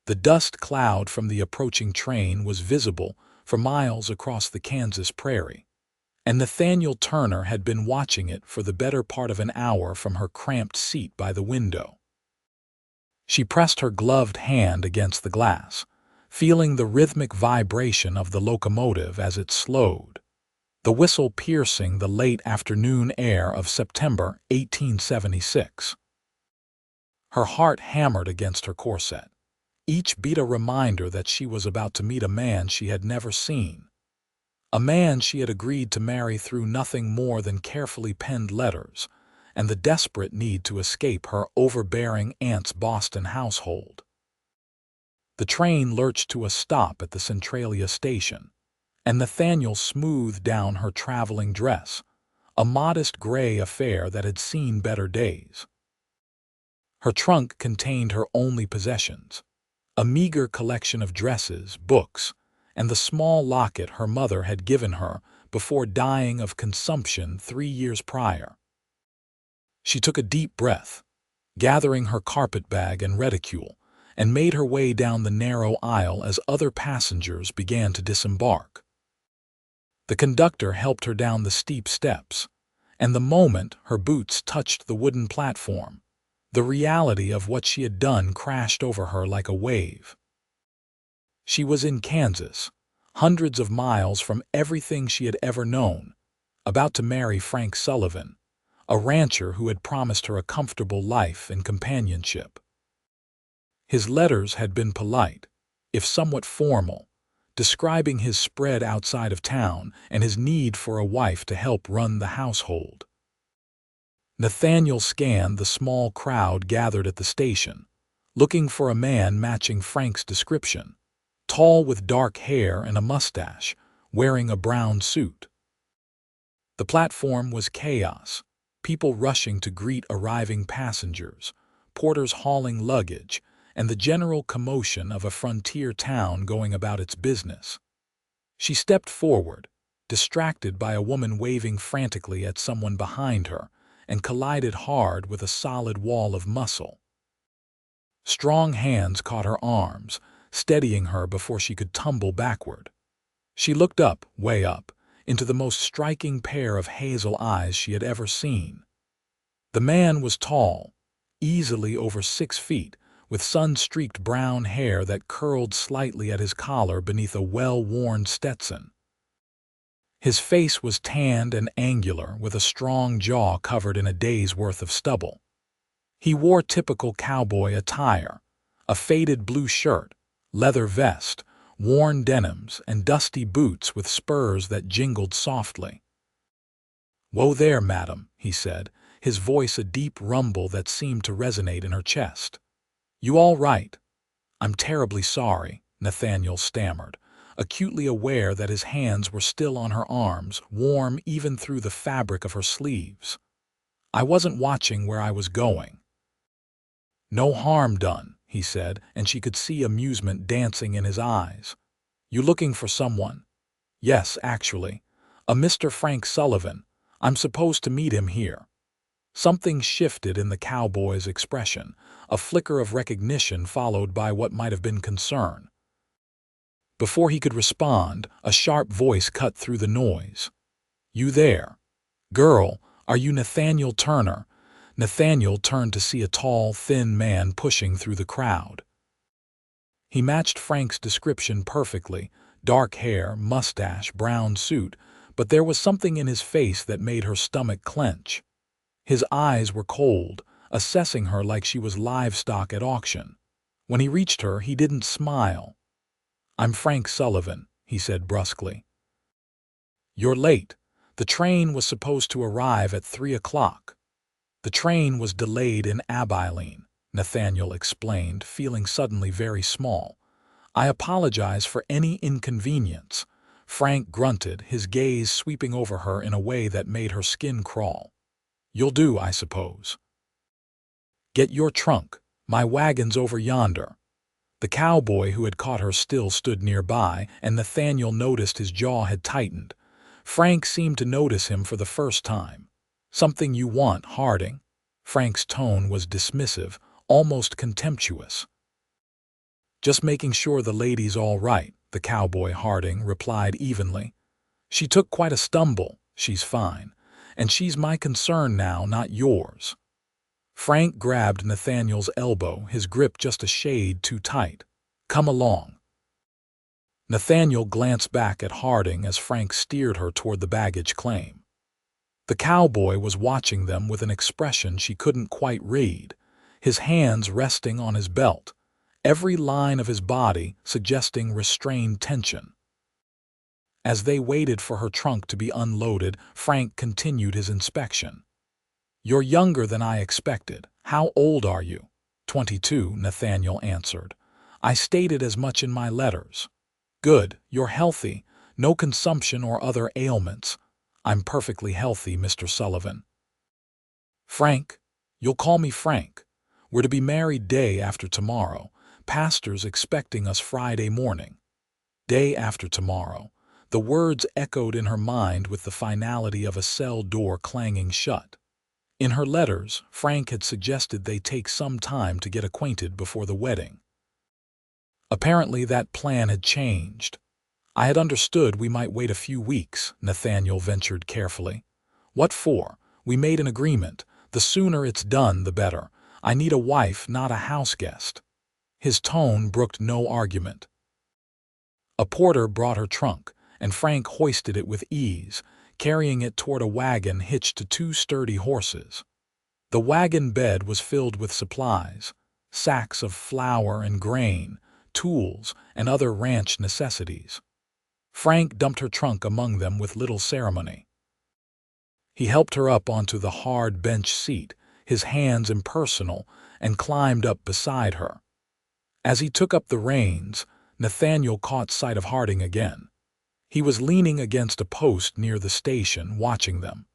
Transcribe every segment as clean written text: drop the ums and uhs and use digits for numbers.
The dust cloud from the approaching train was visible for miles across the Kansas prairie, and Nathaniel Turner had been watching it for the better part of an hour from her cramped seat by the window. She pressed her gloved hand against the glass, feeling the rhythmic vibration of the locomotive as it slowed, the whistle piercing the late afternoon air of September 1876. Her heart hammered against her corset, each beat a reminder that she was about to meet a man she had never seen, a man she had agreed to marry through nothing more than carefully penned letters and the desperate need to escape her overbearing aunt's Boston household. The train lurched to a stop at the Centralia station, and Nathaniel smoothed down her traveling dress, a modest gray affair that had seen better days. Her trunk contained her only possessions, a meager collection of dresses, books, and the small locket her mother had given her before dying of consumption 3 years prior. She took a deep breath, gathering her carpetbag and reticule, and made her way down the narrow aisle as other passengers began to disembark. The conductor helped her down the steep steps, and the moment her boots touched the wooden platform, the reality of what she had done crashed over her like a wave. She was in Kansas, hundreds of miles from everything she had ever known, about to marry Frank Sullivan, a rancher who had promised her a comfortable life and companionship. His letters had been polite, if somewhat formal, describing his spread outside of town and his need for a wife to help run the household. Nathaniel scanned the small crowd gathered at the station, looking for a man matching Frank's description, tall with dark hair and a mustache, wearing a brown suit. The platform was chaos, people rushing to greet arriving passengers, porters hauling luggage, and the general commotion of a frontier town going about its business. She stepped forward, distracted by a woman waving frantically at someone behind her, and collided hard with a solid wall of muscle. Strong hands caught her arms, steadying her before she could tumble backward. She looked up, way up, into the most striking pair of hazel eyes she had ever seen. The man was tall, easily over 6 feet, with sun-streaked brown hair that curled slightly at his collar beneath a well-worn Stetson. His face was tanned and angular, with a strong jaw covered in a day's worth of stubble. He wore typical cowboy attire, a faded blue shirt, leather vest, worn denims, and dusty boots with spurs that jingled softly. "Whoa there, madam," he said, his voice a deep rumble that seemed to resonate in her chest. "You all right?" "I'm terribly sorry," Nathaniel stammered, acutely aware that his hands were still on her arms, warm even through the fabric of her sleeves. "I wasn't watching where I was going." "No harm done," he said, and she could see amusement dancing in his eyes. "You looking for someone?" "Yes, actually. A Mr. Frank Sullivan. I'm supposed to meet him here." Something shifted in the cowboy's expression, a flicker of recognition followed by what might have been concern. Before he could respond, a sharp voice cut through the noise. "You there? Girl, are you Nathaniel Turner?" Nathaniel turned to see a tall, thin man pushing through the crowd. He matched Frank's description perfectly, dark hair, mustache, brown suit, but there was something in his face that made her stomach clench. His eyes were cold, assessing her like she was livestock at auction. When he reached her, he didn't smile. "I'm Frank Sullivan," he said brusquely. "You're late. The train was supposed to arrive at 3 o'clock. "The train was delayed in Abilene," Nathaniel explained, feeling suddenly very small. "I apologize for any inconvenience." Frank grunted, his gaze sweeping over her in a way that made her skin crawl. "You'll do, I suppose." "Get your trunk. My wagon's over yonder." The cowboy who had caught her still stood nearby, and Nathaniel noticed his jaw had tightened. Frank seemed to notice him for the first time. "Something you want, Harding?" Frank's tone was dismissive, almost contemptuous. "Just making sure the lady's all right," the cowboy Harding replied evenly. "She took quite a stumble. She's fine. And she's my concern now, not yours." Frank grabbed Nathaniel's elbow, his grip just a shade too tight. "Come along." Nathaniel glanced back at Harding as Frank steered her toward the baggage claim. The cowboy was watching them with an expression she couldn't quite read, his hands resting on his belt, every line of his body suggesting restrained tension. As they waited for her trunk to be unloaded, Frank continued his inspection. "You're younger than I expected. How old are you?" 22, Nathaniel answered. "I stated as much in my letters." "Good, you're healthy. No consumption or other ailments." "I'm perfectly healthy, Mr. Sullivan." "Frank, you'll call me Frank. We're to be married day after tomorrow. Pastor's expecting us Friday morning." Day after tomorrow. The words echoed in her mind with the finality of a cell door clanging shut. In her letters, Frank had suggested they take some time to get acquainted before the wedding. Apparently that plan had changed. "I had understood we might wait a few weeks," Nathaniel ventured carefully. "What for? We made an agreement. The sooner it's done, the better. I need a wife, not a house guest." His tone brooked no argument. A porter brought her trunk, and Frank hoisted it with ease, carrying it toward a wagon hitched to two sturdy horses. The wagon bed was filled with supplies, sacks of flour and grain, tools, and other ranch necessities. Frank dumped her trunk among them with little ceremony. He helped her up onto the hard bench seat, his hands impersonal, and climbed up beside her. As he took up the reins, Nathaniel caught sight of Harding again. He was leaning against a post near the station, watching them.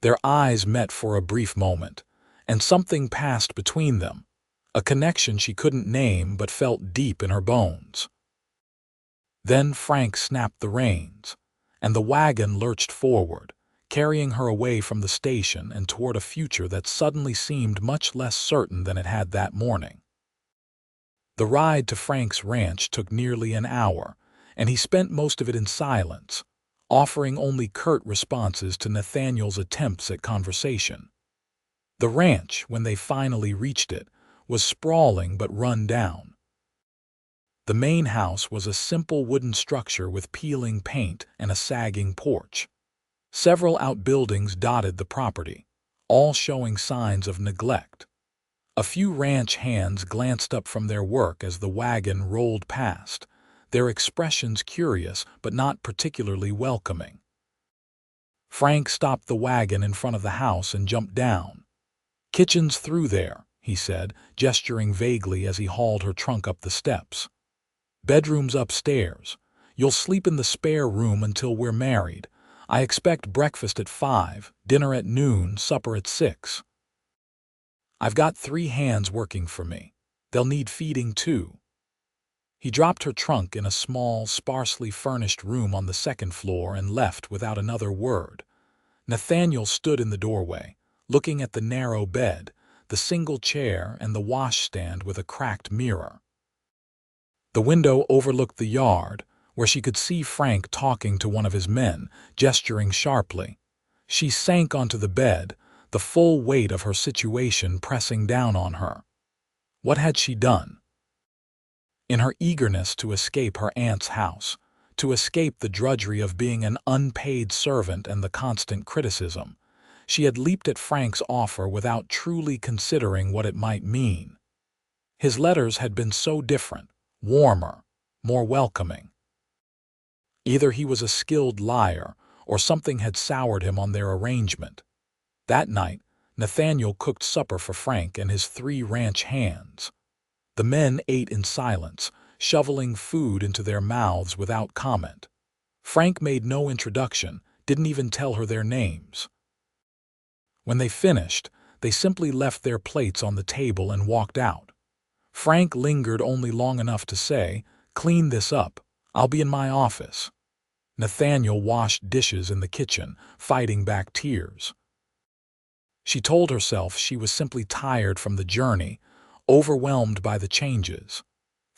Their eyes met for a brief moment, and something passed between them, a connection she couldn't name but felt deep in her bones. Then Frank snapped the reins, and the wagon lurched forward, carrying her away from the station and toward a future that suddenly seemed much less certain than it had that morning. The ride to Frank's ranch took nearly an hour, and he spent most of it in silence, offering only curt responses to Nathaniel's attempts at conversation. The ranch, when they finally reached it, was sprawling but run down. The main house was a simple wooden structure with peeling paint and a sagging porch. Several outbuildings dotted the property, all showing signs of neglect. A few ranch hands glanced up from their work as the wagon rolled past, their expressions curious but not particularly welcoming. Frank stopped the wagon in front of the house and jumped down. "Kitchen's through there," he said, gesturing vaguely as he hauled her trunk up the steps. "Bedroom's upstairs. You'll sleep in the spare room until we're married. I expect breakfast at 5, dinner at noon, supper at 6. I've got 3 hands working for me. They'll need feeding too." He dropped her trunk in a small, sparsely furnished room on the second floor and left without another word. Nathaniel stood in the doorway, looking at the narrow bed, the single chair, and the washstand with a cracked mirror. The window overlooked the yard, where she could see Frank talking to one of his men, gesturing sharply. She sank onto the bed, the full weight of her situation pressing down on her. What had she done? In her eagerness to escape her aunt's house, to escape the drudgery of being an unpaid servant and the constant criticism, she had leaped at Frank's offer without truly considering what it might mean. His letters had been so different, warmer, more welcoming. Either he was a skilled liar, or something had soured him on their arrangement. That night, Nathaniel cooked supper for Frank and his 3 ranch hands. The men ate in silence, shoveling food into their mouths without comment. Frank made no introduction, didn't even tell her their names. When they finished, they simply left their plates on the table and walked out. Frank lingered only long enough to say, "Clean this up. I'll be in my office." Nathaniel washed dishes in the kitchen, fighting back tears. She told herself she was simply tired from the journey, overwhelmed by the changes.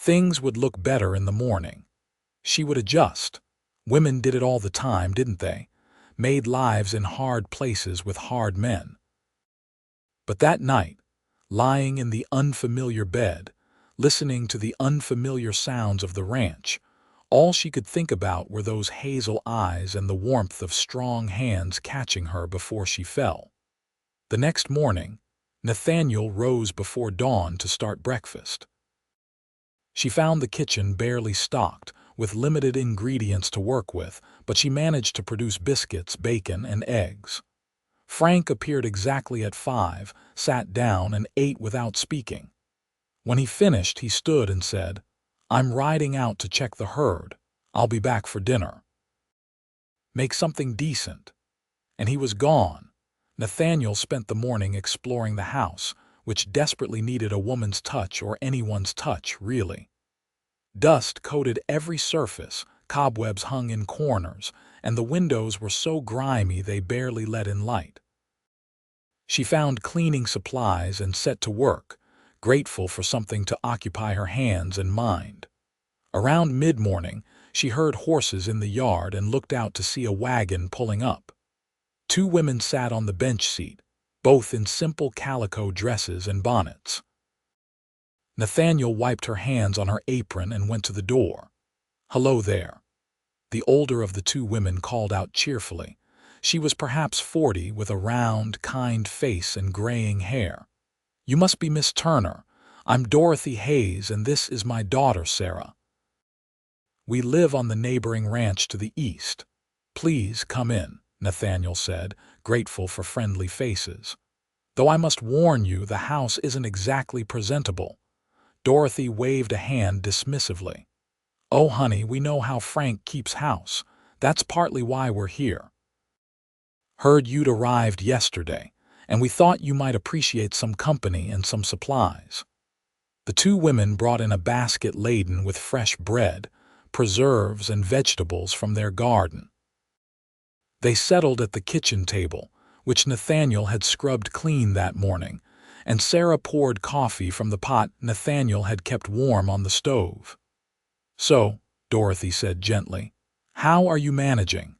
Things would look better in the morning. She would adjust. Women did it all the time, didn't they? Made lives in hard places with hard men. But that night, lying in the unfamiliar bed, listening to the unfamiliar sounds of the ranch, all she could think about were those hazel eyes and the warmth of strong hands catching her before she fell. The next morning, Nathaniel rose before dawn to start breakfast. She found the kitchen barely stocked, with limited ingredients to work with, but she managed to produce biscuits, bacon, and eggs. Frank appeared exactly at 5, sat down, and ate without speaking. When he finished, he stood and said, "I'm riding out to check the herd. I'll be back for dinner. Make something decent." And he was gone. Nathaniel spent the morning exploring the house, which desperately needed a woman's touch, or anyone's touch, really. Dust coated every surface, cobwebs hung in corners, and the windows were so grimy they barely let in light. She found cleaning supplies and set to work, grateful for something to occupy her hands and mind. Around mid-morning, she heard horses in the yard and looked out to see a wagon pulling up. 2 women sat on the bench seat, both in simple calico dresses and bonnets. Nathaniel wiped her hands on her apron and went to the door. "Hello there." The older of the 2 women called out cheerfully. She was perhaps 40, with a round, kind face and graying hair. "You must be Miss Turner. I'm Dorothy Hayes, and this is my daughter, Sarah. We live on the neighboring ranch to the east. Please come in," Nathaniel said, grateful for friendly faces. "Though I must warn you, the house isn't exactly presentable." Dorothy waved a hand dismissively. "Oh, honey, we know how Frank keeps house. That's partly why we're here. Heard you'd arrived yesterday, and we thought you might appreciate some company and some supplies." The 2 women brought in a basket laden with fresh bread, preserves, and vegetables from their garden. They settled at the kitchen table, which Nathaniel had scrubbed clean that morning, and Sarah poured coffee from the pot Nathaniel had kept warm on the stove. "So," Dorothy said gently, "how are you managing?"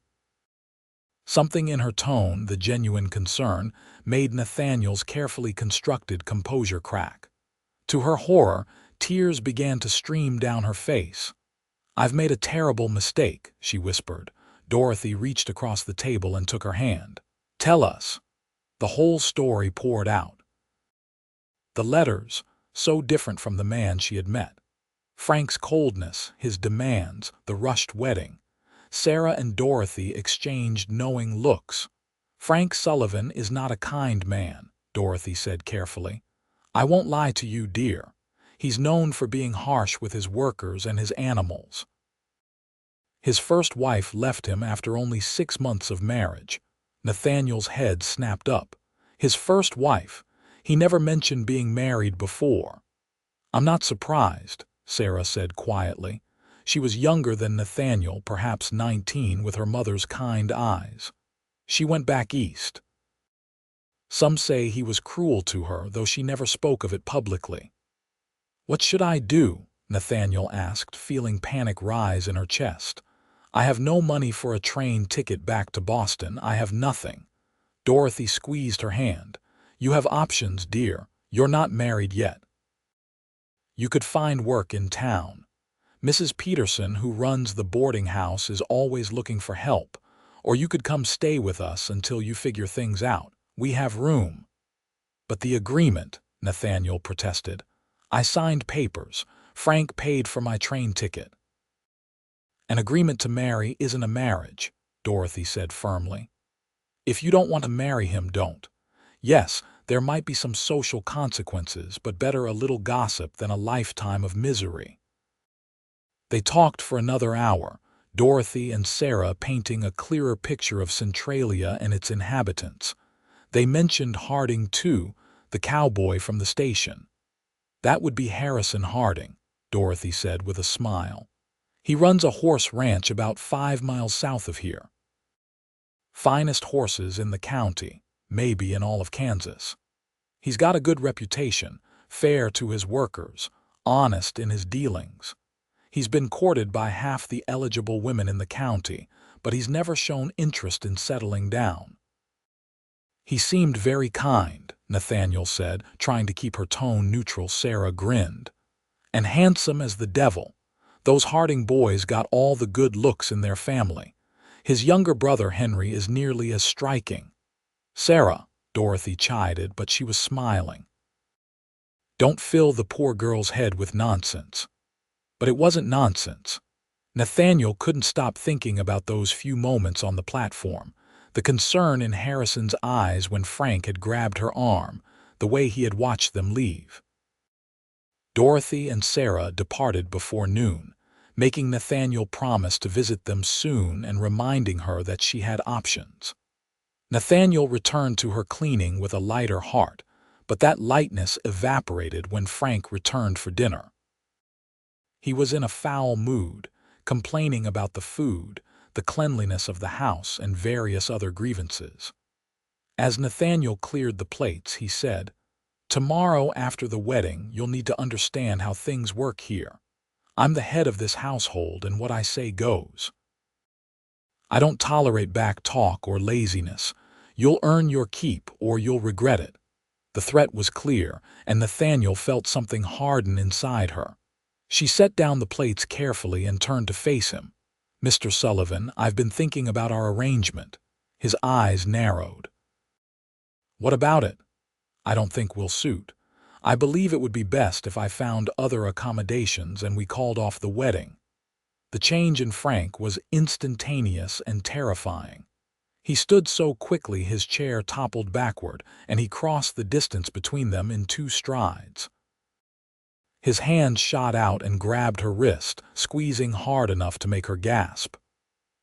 Something in her tone, the genuine concern, made Nathaniel's carefully constructed composure crack. To her horror, tears began to stream down her face. "I've made a terrible mistake," she whispered. Dorothy reached across the table and took her hand. "Tell us." The whole story poured out. The letters, so different from the man she had met. Frank's coldness, his demands, the rushed wedding. Sarah and Dorothy exchanged knowing looks. "Frank Sullivan is not a kind man," Dorothy said carefully. "I won't lie to you, dear. He's known for being harsh with his workers and his animals. His first wife left him after only 6 months of marriage." Nathaniel's head snapped up. His first wife? He never mentioned being married before. "I'm not surprised," Sarah said quietly. She was younger than Nathaniel, perhaps 19, with her mother's kind eyes. "She went back east. Some say he was cruel to her, though she never spoke of it publicly." "What should I do?" Nathaniel asked, feeling panic rise in her chest. "I have no money for a train ticket back to Boston. I have nothing." Dorothy squeezed her hand. "You have options, dear. You're not married yet. You could find work in town. Mrs. Peterson, who runs the boarding house, is always looking for help. Or you could come stay with us until you figure things out. We have room." "But the agreement," Nathaniel protested. "I signed papers. Frank paid for my train ticket." "An agreement to marry isn't a marriage," Dorothy said firmly. "If you don't want to marry him, don't. Yes, there might be some social consequences, but better a little gossip than a lifetime of misery." They talked for another hour, Dorothy and Sarah painting a clearer picture of Centralia and its inhabitants. They mentioned Harding, too, the cowboy from the station. "That would be Harrison Harding," Dorothy said with a smile. "He runs a horse ranch about 5 miles south of here. Finest horses in the county, maybe in all of Kansas. He's got a good reputation, fair to his workers, honest in his dealings. He's been courted by half the eligible women in the county, but he's never shown interest in settling down. He seemed very kind, Nathaniel said, trying to keep her tone neutral. Sarah grinned. And handsome as the devil. Those Harding boys got all the good looks in their family. His younger brother Henry is nearly as striking. Sarah, Dorothy chided, but she was smiling. Don't fill the poor girl's head with nonsense. But it wasn't nonsense. Nathaniel couldn't stop thinking about those few moments on the platform, the concern in Harrison's eyes when Frank had grabbed her arm, the way he had watched them leave. Dorothy and Sarah departed before noon, making Nathaniel promise to visit them soon and reminding her that she had options. Nathaniel returned to her cleaning with a lighter heart, but that lightness evaporated when Frank returned for dinner. He was in a foul mood, complaining about the food, the cleanliness of the house, and various other grievances. As Nathaniel cleared the plates, he said, "Tomorrow after the wedding, you'll need to understand how things work here. I'm the head of this household, and what I say goes. I don't tolerate back talk or laziness. You'll earn your keep or you'll regret it." The threat was clear, and Nathaniel felt something harden inside her. She set down the plates carefully and turned to face him. "Mr. Sullivan, I've been thinking about our arrangement." His eyes narrowed. "What about it?" "I don't think we'll suit. I believe it would be best if I found other accommodations and we called off the wedding." The change in Frank was instantaneous and terrifying. He stood so quickly his chair toppled backward, and he crossed the distance between them in 2 strides. His hand shot out and grabbed her wrist, squeezing hard enough to make her gasp.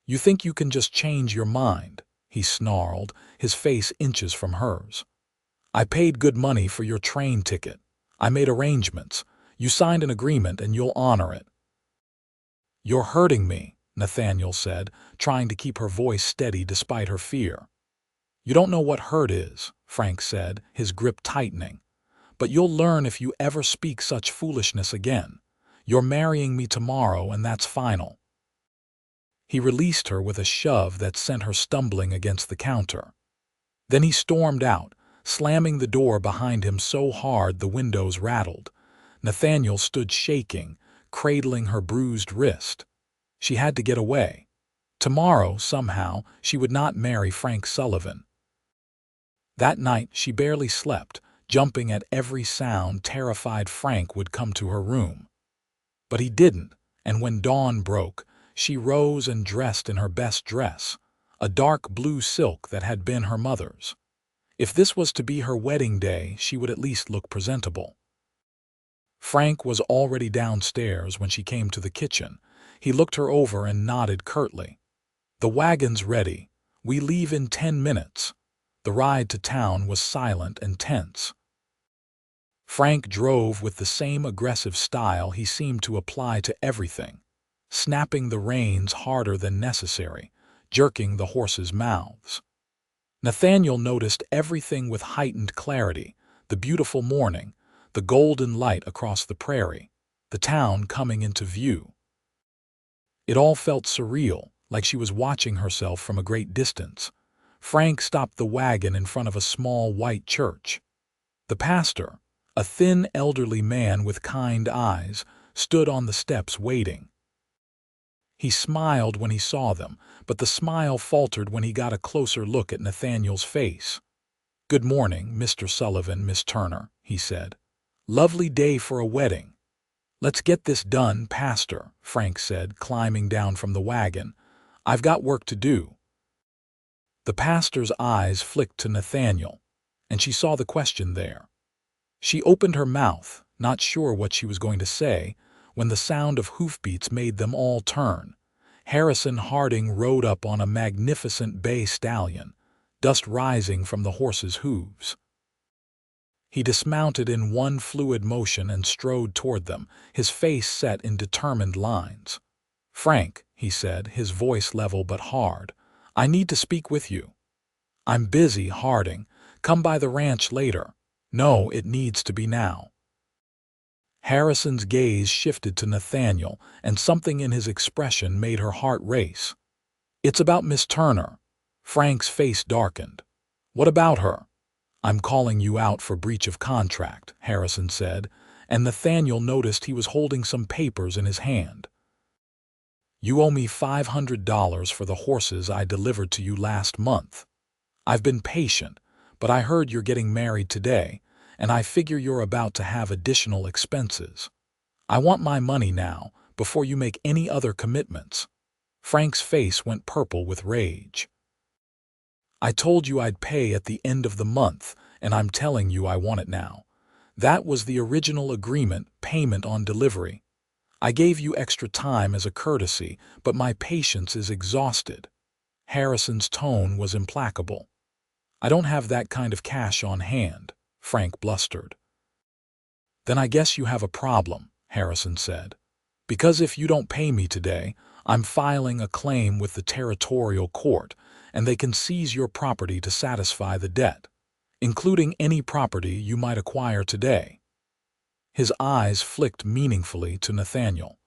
"You think you can just change your mind?" he snarled, his face inches from hers. "I paid good money for your train ticket. I made arrangements. You signed an agreement and you'll honor it." "You're hurting me," Nathaniel said, trying to keep her voice steady despite her fear. "You don't know what hurt is," Frank said, his grip tightening. "But you'll learn if you ever speak such foolishness again. You're marrying me tomorrow, and that's final." He released her with a shove that sent her stumbling against the counter. Then he stormed out, slamming the door behind him so hard the windows rattled. Nathaniel stood shaking, cradling her bruised wrist. She had to get away. Tomorrow, somehow, she would not marry Frank Sullivan. That night she barely slept, jumping at every sound, terrified Frank would come to her room. But he didn't, and when dawn broke, she rose and dressed in her best dress, a dark blue silk that had been her mother's. If this was to be her wedding day, she would at least look presentable. Frank was already downstairs when she came to the kitchen. He looked her over and nodded curtly. "The wagon's ready. We leave in 10 minutes. The ride to town was silent and tense. Frank drove with the same aggressive style he seemed to apply to everything, snapping the reins harder than necessary, jerking the horses' mouths. Nathaniel noticed everything with heightened clarity: the beautiful morning, the golden light across the prairie, the town coming into view. It all felt surreal, like she was watching herself from a great distance. Frank stopped the wagon in front of a small white church. The pastor, a thin elderly man with kind eyes, stood on the steps waiting. He smiled when he saw them, but the smile faltered when he got a closer look at Nathaniel's face. "Good morning, Mr. Sullivan, Miss Turner," he said. "Lovely day for a wedding." "Let's get this done, Pastor," Frank said, climbing down from the wagon. "I've got work to do." The pastor's eyes flicked to Nathaniel, and she saw the question there. She opened her mouth, not sure what she was going to say, when the sound of hoofbeats made them all turn. Harrison Harding rode up on a magnificent bay stallion, dust rising from the horse's hooves. He dismounted in one fluid motion and strode toward them, his face set in determined lines. "Frank," he said, his voice level but hard, "I need to speak with you." "I'm busy, Harding. Come by the ranch later." "No, it needs to be now." Harrison's gaze shifted to Nathaniel, and something in his expression made her heart race. "It's about Miss Turner." Frank's face darkened. "What about her?" "I'm calling you out for breach of contract," Harrison said, and Nathaniel noticed he was holding some papers in his hand. "You owe me $500 for the horses I delivered to you last month. I've been patient, but I heard you're getting married today, and I figure you're about to have additional expenses. I want my money now, before you make any other commitments." Frank's face went purple with rage. "I told you I'd pay at the end of the month, and I'm telling you I want it now. That was the original agreement, payment on delivery. I gave you extra time as a courtesy, but my patience is exhausted." Harrison's tone was implacable. "I don't have that kind of cash on hand," Frank blustered. "Then I guess you have a problem," Harrison said. "Because if you don't pay me today, I'm filing a claim with the territorial court, and they can seize your property to satisfy the debt, including any property you might acquire today." His eyes flicked meaningfully to Nathaniel.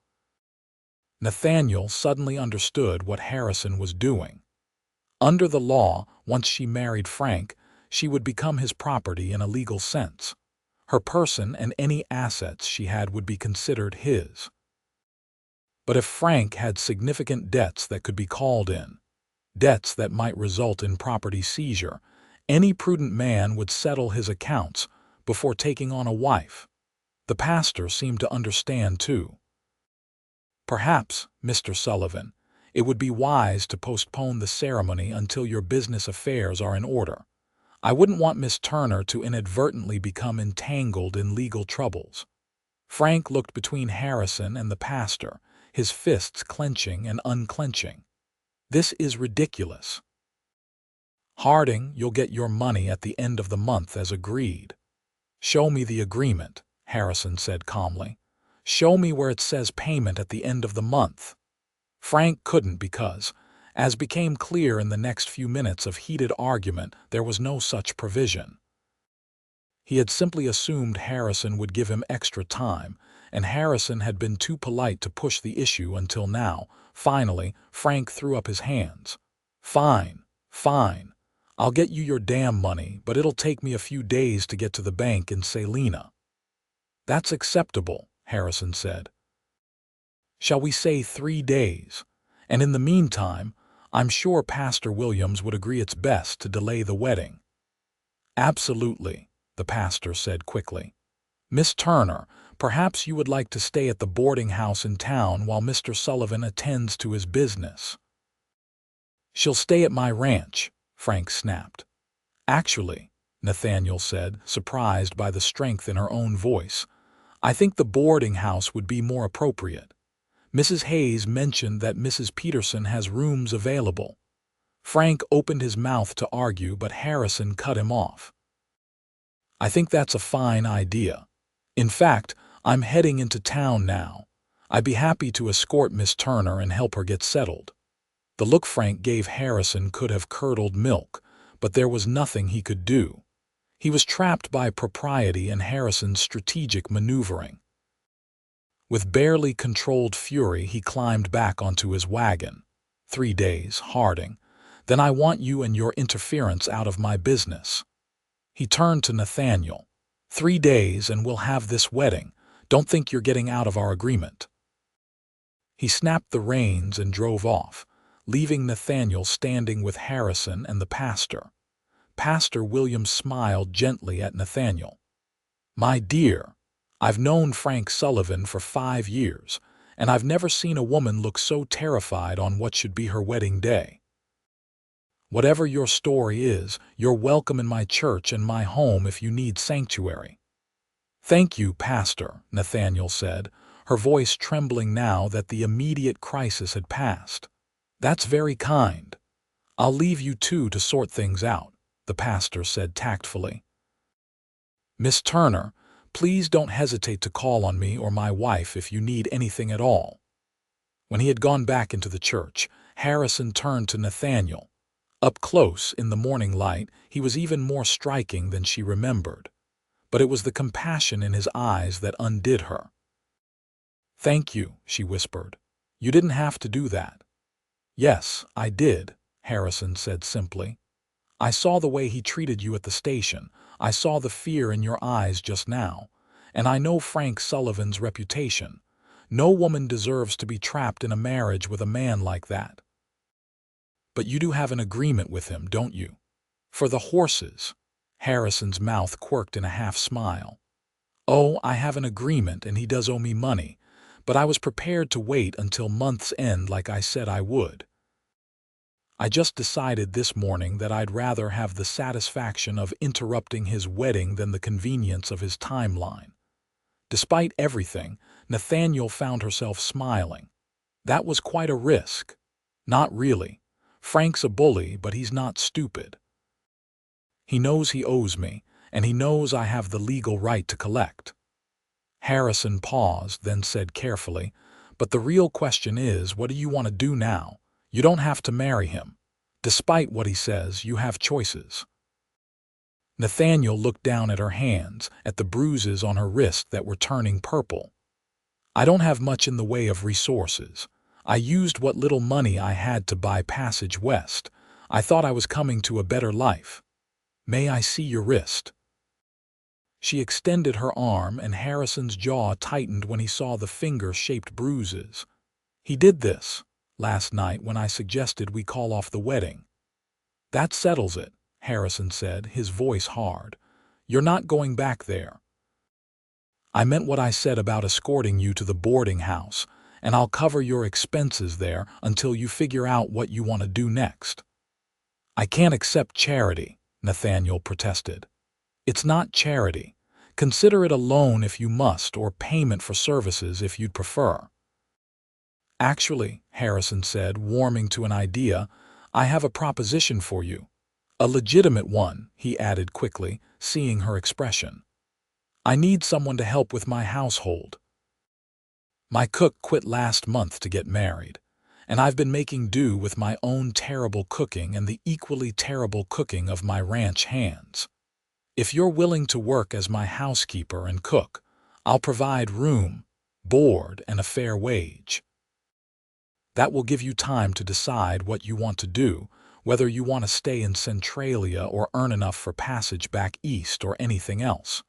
Nathaniel suddenly understood what Harrison was doing. Under the law, once she married Frank, she would become his property in a legal sense. Her person and any assets she had would be considered his. But if Frank had significant debts that could be called in, debts that might result in property seizure, any prudent man would settle his accounts before taking on a wife. The pastor seemed to understand too. "Perhaps, Mr. Sullivan, it would be wise to postpone the ceremony until your business affairs are in order. I wouldn't want Miss Turner to inadvertently become entangled in legal troubles." Frank looked between Harrison and the pastor, his fists clenching and unclenching. "This is ridiculous." "Harding, you'll get your money at the end of the month as agreed." "Show me the agreement," Harrison said calmly. "Show me where it says payment at the end of the month." Frank couldn't because, as became clear in the next few minutes of heated argument, there was no such provision. He had simply assumed Harrison would give him extra time, and Harrison had been too polite to push the issue until now. Finally, Frank threw up his hands. "Fine, fine. I'll get you your damn money, but it'll take me a few days to get to the bank in Salina." "That's acceptable," Harrison said. "Shall we say 3 days? And in the meantime, I'm sure Pastor Williams would agree it's best to delay the wedding." "Absolutely," the pastor said quickly. "Miss Turner, perhaps you would like to stay at the boarding house in town while Mr. Sullivan attends to his business." "She'll stay at my ranch," Frank snapped. "Actually," Nathaniel said, surprised by the strength in her own voice, "I think the boarding house would be more appropriate. Mrs. Hayes mentioned that Mrs. Peterson has rooms available." Frank opened his mouth to argue, but Harrison cut him off. "I think that's a fine idea. In fact, I'm heading into town now. I'd be happy to escort Miss Turner and help her get settled." The look Frank gave Harrison could have curdled milk, but there was nothing he could do. He was trapped by propriety and Harrison's strategic maneuvering. With barely controlled fury, he climbed back onto his wagon. 3 days, Harding. Then I want you and your interference out of my business." He turned to Nathaniel. 3 days and we'll have this wedding. Don't think you're getting out of our agreement." He snapped the reins and drove off, leaving Nathaniel standing with Harrison and the pastor. Pastor Williams smiled gently at Nathaniel. "My dear, I've known Frank Sullivan for 5 years, and I've never seen a woman look so terrified on what should be her wedding day. Whatever your story is, you're welcome in my church and my home if you need sanctuary." "Thank you, Pastor," Nathaniel said, her voice trembling now that the immediate crisis had passed. "That's very kind. I'll leave you two to sort things out," the pastor said tactfully. "Miss Turner, please don't hesitate to call on me or my wife if you need anything at all." When he had gone back into the church, Harrison turned to Nathaniel. Up close in the morning light, he was even more striking than she remembered. but it was the compassion in his eyes that undid her. "Thank you," she whispered. "You didn't have to do that." "Yes, I did," Harrison said simply. "I saw the way he treated you at the station. I saw the fear in your eyes just now. And I know Frank Sullivan's reputation. No woman deserves to be trapped in a marriage with a man like that." "But you do have an agreement with him, don't you? For the horses." Harrison's mouth quirked in a half-smile. "Oh, I have an agreement, and he does owe me money, but I was prepared to wait until month's end like I said I would. I just decided this morning that I'd rather have the satisfaction of interrupting his wedding than the convenience of his timeline." Despite everything, Nathaniel found herself smiling. That was quite a risk. "Not really. Frank's a bully, but he's not stupid. He knows he owes me, and he knows I have the legal right to collect." Harrison paused, then said carefully, "But the real question is, what do you want to do now? You don't have to marry him. Despite what he says, you have choices." Nathaniel looked down at her hands, at the bruises on her wrist that were turning purple. "I don't have much in the way of resources. I used what little money I had to buy passage west. I thought I was coming to a better life. May I see your wrist?" She extended her arm, and Harrison's jaw tightened when he saw the finger-shaped bruises. "He did this last night when I suggested we call off the wedding." "That settles it," Harrison said, his voice hard. "You're not going back there. I meant what I said about escorting you to the boarding house, and I'll cover your expenses there until you figure out what you want to do next." "I can't accept charity," Nathaniel protested. "It's not charity. Consider it a loan if you must, or payment for services if you'd prefer." "Actually," Harrison said, warming to an idea, "I have a proposition for you. A legitimate one," he added quickly, seeing her expression. "I need someone to help with my household. My cook quit last month to get married, and I've been making do with my own terrible cooking and the equally terrible cooking of my ranch hands. If you're willing to work as my housekeeper and cook, I'll provide room, board, and a fair wage. That will give you time to decide what you want to do, whether you want to stay in Centralia or earn enough for passage back east or anything else."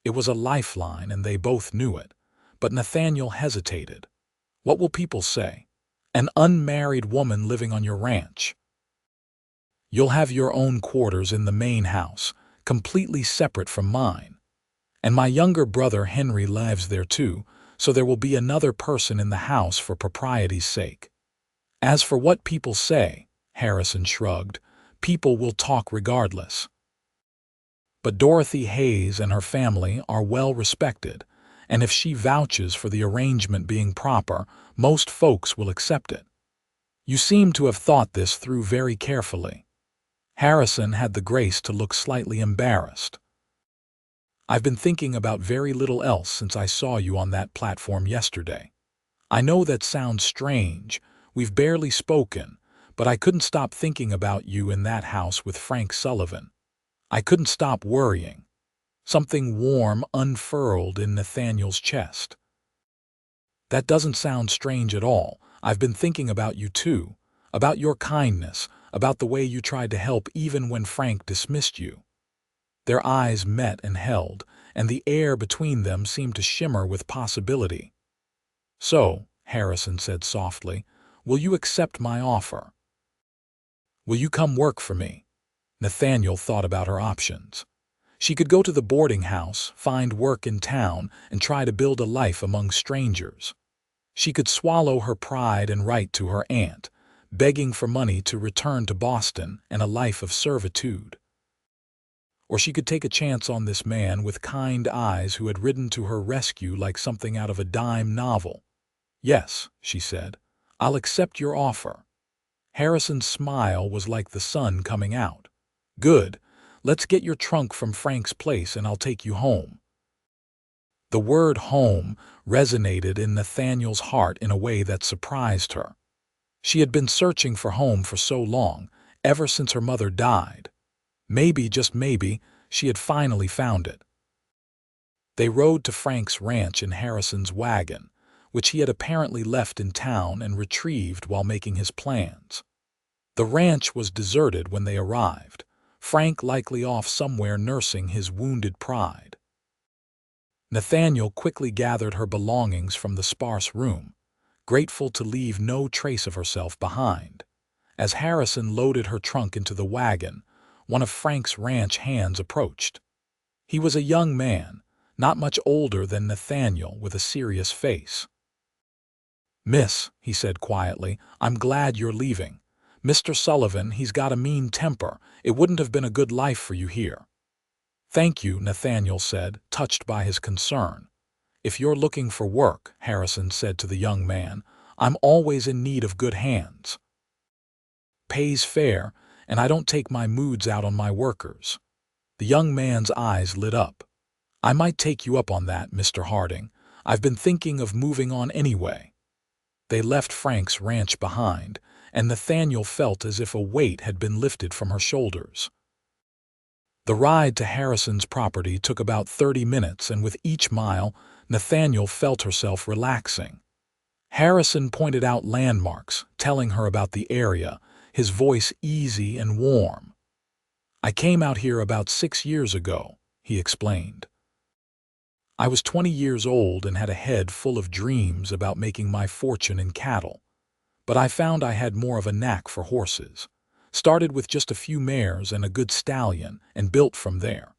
It was a lifeline, and they both knew it, but Nathaniel hesitated. "What will people say? An unmarried woman living on your ranch." "You'll have your own quarters in the main house, completely separate from mine. And my younger brother Henry lives there too, so there will be another person in the house for propriety's sake. As for what people say," Harrison shrugged, "people will talk regardless. But Dorothy Hayes and her family are well respected, and if she vouches for the arrangement being proper, most folks will accept it. You seem to have thought this through very carefully." Harrison had the grace to look slightly embarrassed. "I've been thinking about very little else since I saw you on that platform yesterday. I know that sounds strange. We've barely spoken, but I couldn't stop thinking about you in that house with Frank Sullivan. I couldn't stop worrying." Something warm unfurled in Nathaniel's chest. "That doesn't sound strange at all. I've been thinking about you too, about your kindness, about the way you tried to help even when Frank dismissed you." Their eyes met and held, and the air between them seemed to shimmer with possibility. "So," Harrison said softly, "will you accept my offer? Will you come work for me?" Nathaniel thought about her options. She could go to the boarding house, find work in town, and try to build a life among strangers. She could swallow her pride and write to her aunt, begging for money to return to Boston and a life of servitude. Or she could take a chance on this man with kind eyes who had ridden to her rescue like something out of a dime novel. "Yes," she said, "I'll accept your offer." Harrison's smile was like the sun coming out. "Good. Let's get your trunk from Frank's place and I'll take you home." The word home resonated in Nathaniel's heart in a way that surprised her. She had been searching for home for so long, ever since her mother died. Maybe, just maybe, she had finally found it. They rode to Frank's ranch in Harrison's wagon, which he had apparently left in town and retrieved while making his plans. The ranch was deserted when they arrived, Frank likely off somewhere nursing his wounded pride. Nathaniel quickly gathered her belongings from the sparse room, grateful to leave no trace of herself behind. As Harrison loaded her trunk into the wagon, one of Frank's ranch hands approached. He was a young man, not much older than Nathaniel, with a serious face. "Miss," he said quietly, "I'm glad you're leaving. Mr. Sullivan, he's got a mean temper. It wouldn't have been a good life for you here." "Thank you," Nathaniel said, touched by his concern. "If you're looking for work," Harrison said to the young man, "I'm always in need of good hands. Pays fair, and I don't take my moods out on my workers." The young man's eyes lit up. "I might take you up on that, Mr. Harding. I've been thinking of moving on anyway." They left Frank's ranch behind, and Nathaniel felt as if a weight had been lifted from her shoulders. The ride to Harrison's property took about 30 minutes, and with each mile, Nathaniel felt herself relaxing. Harrison pointed out landmarks, telling her about the area, his voice easy and warm. "I came out here about 6 years ago," he explained. "I was 20 years old and had a head full of dreams about making my fortune in cattle. But I found I had more of a knack for horses. Started with just a few mares and a good stallion and built from there.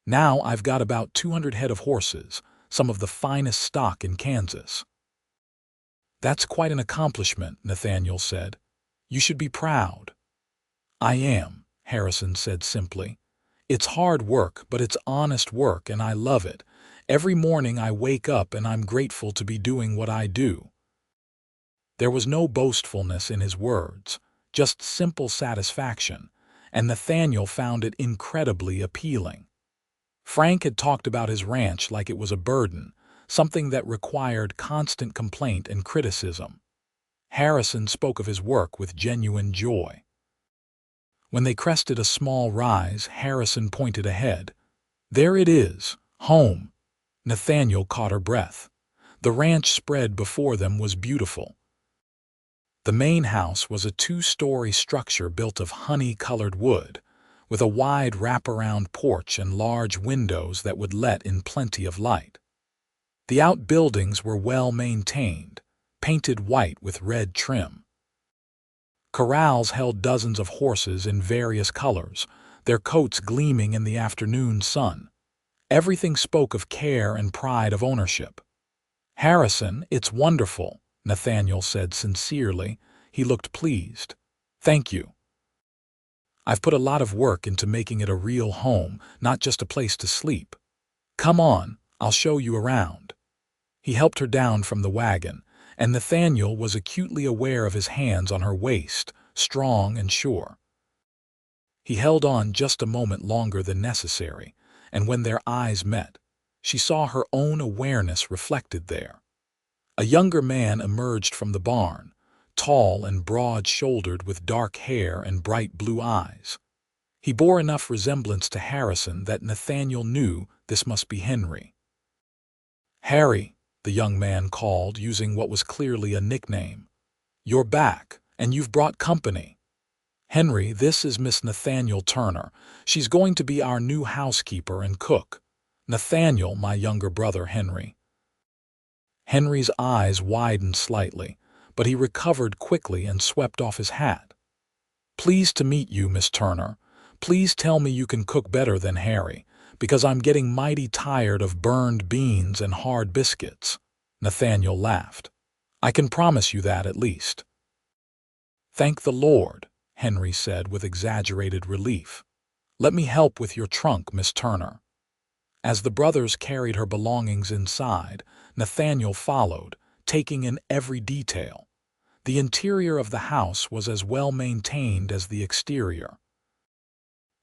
Now I've got about 200 head of horses, some of the finest stock in Kansas." "That's quite an accomplishment," Nathaniel said. "You should be proud." "I am," Harrison said simply. "It's hard work, but it's honest work, and I love it. Every morning I wake up and I'm grateful to be doing what I do." There was no boastfulness in his words, just simple satisfaction, and Nathaniel found it incredibly appealing. Frank had talked about his ranch like it was a burden, something that required constant complaint and criticism. Harrison spoke of his work with genuine joy. When they crested a small rise, Harrison pointed ahead. "There it is, home." Nathaniel caught her breath. The ranch spread before them was beautiful. The main house was a 2-story structure built of honey-colored wood, with a wide wraparound porch and large windows that would let in plenty of light. The outbuildings were well maintained, painted white with red trim. Corrals held dozens of horses in various colors, their coats gleaming in the afternoon sun. Everything spoke of care and pride of ownership. "Harrison, it's wonderful," Nathaniel said sincerely. He looked pleased. "Thank you. I've put a lot of work into making it a real home, not just a place to sleep. Come on, I'll show you around." He helped her down from the wagon, and Nathaniel was acutely aware of his hands on her waist, strong and sure. He held on just a moment longer than necessary, and when their eyes met, she saw her own awareness reflected there. A younger man emerged from the barn, tall and broad-shouldered with dark hair and bright blue eyes. He bore enough resemblance to Harrison that Nathaniel knew this must be Henry. "Harry," the young man called, using what was clearly a nickname. "You're back, and you've brought company. Henry, this is Miss Nathaniel Turner. She's going to be our new housekeeper and cook. Nathaniel, my younger brother, Henry." Henry's eyes widened slightly, but he recovered quickly and swept off his hat. "Pleased to meet you, Miss Turner. Please tell me you can cook better than Harry, because I'm getting mighty tired of burned beans and hard biscuits." Nathaniel laughed. "I can promise you that at least." "Thank the Lord," Henry said with exaggerated relief. "Let me help with your trunk, Miss Turner." As the brothers carried her belongings inside, Nathaniel followed, taking in every detail. The interior of the house was as well maintained as the exterior.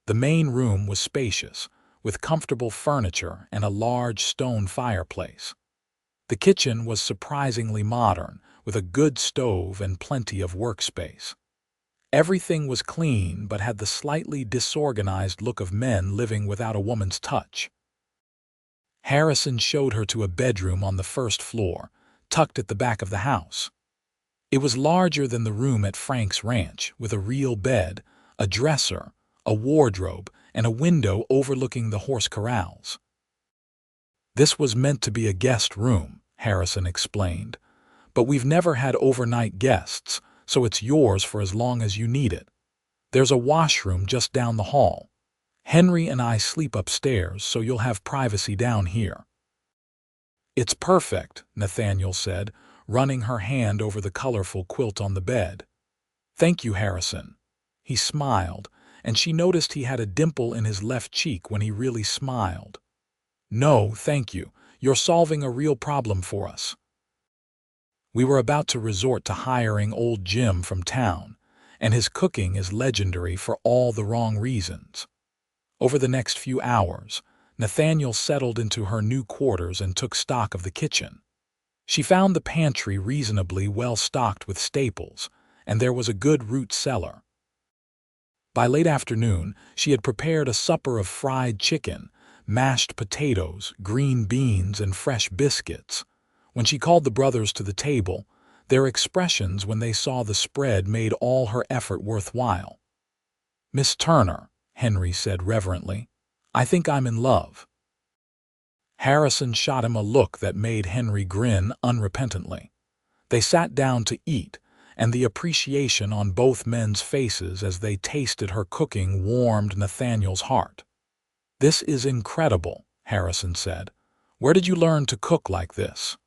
The main room was spacious, with comfortable furniture and a large stone fireplace. The kitchen was surprisingly modern, with a good stove and plenty of workspace. Everything was clean but had the slightly disorganized look of men living without a woman's touch. Harrison showed her to a bedroom on the first floor, tucked at the back of the house. It was larger than the room at Frank's ranch, with a real bed, a dresser, a wardrobe, and a window overlooking the horse corrals. "This was meant to be a guest room," Harrison explained, "but we've never had overnight guests, so it's yours for as long as you need it. There's a washroom just down the hall. Henry and I sleep upstairs, so you'll have privacy down here." "It's perfect," Nathaniel said, running her hand over the colorful quilt on the bed. "Thank you, Harrison." He smiled, and she noticed he had a dimple in his left cheek when he really smiled. "No, thank you. You're solving a real problem for us." We were about to resort to hiring old Jim from town, and his cooking is legendary for all the wrong reasons. Over the next few hours, Nathaniel settled into her new quarters and took stock of the kitchen. She found the pantry reasonably well stocked with staples, and there was a good root cellar. By late afternoon, she had prepared a supper of fried chicken, mashed potatoes, green beans, and fresh biscuits. When she called the brothers to the table, their expressions when they saw the spread made all her effort worthwhile. "Miss Turner," Henry said reverently, "I think I'm in love." Harrison shot him a look that made Henry grin unrepentantly. They sat down to eat, and the appreciation on both men's faces as they tasted her cooking warmed Nathaniel's heart. "This is incredible," Harrison said. "Where did you learn to cook like this?"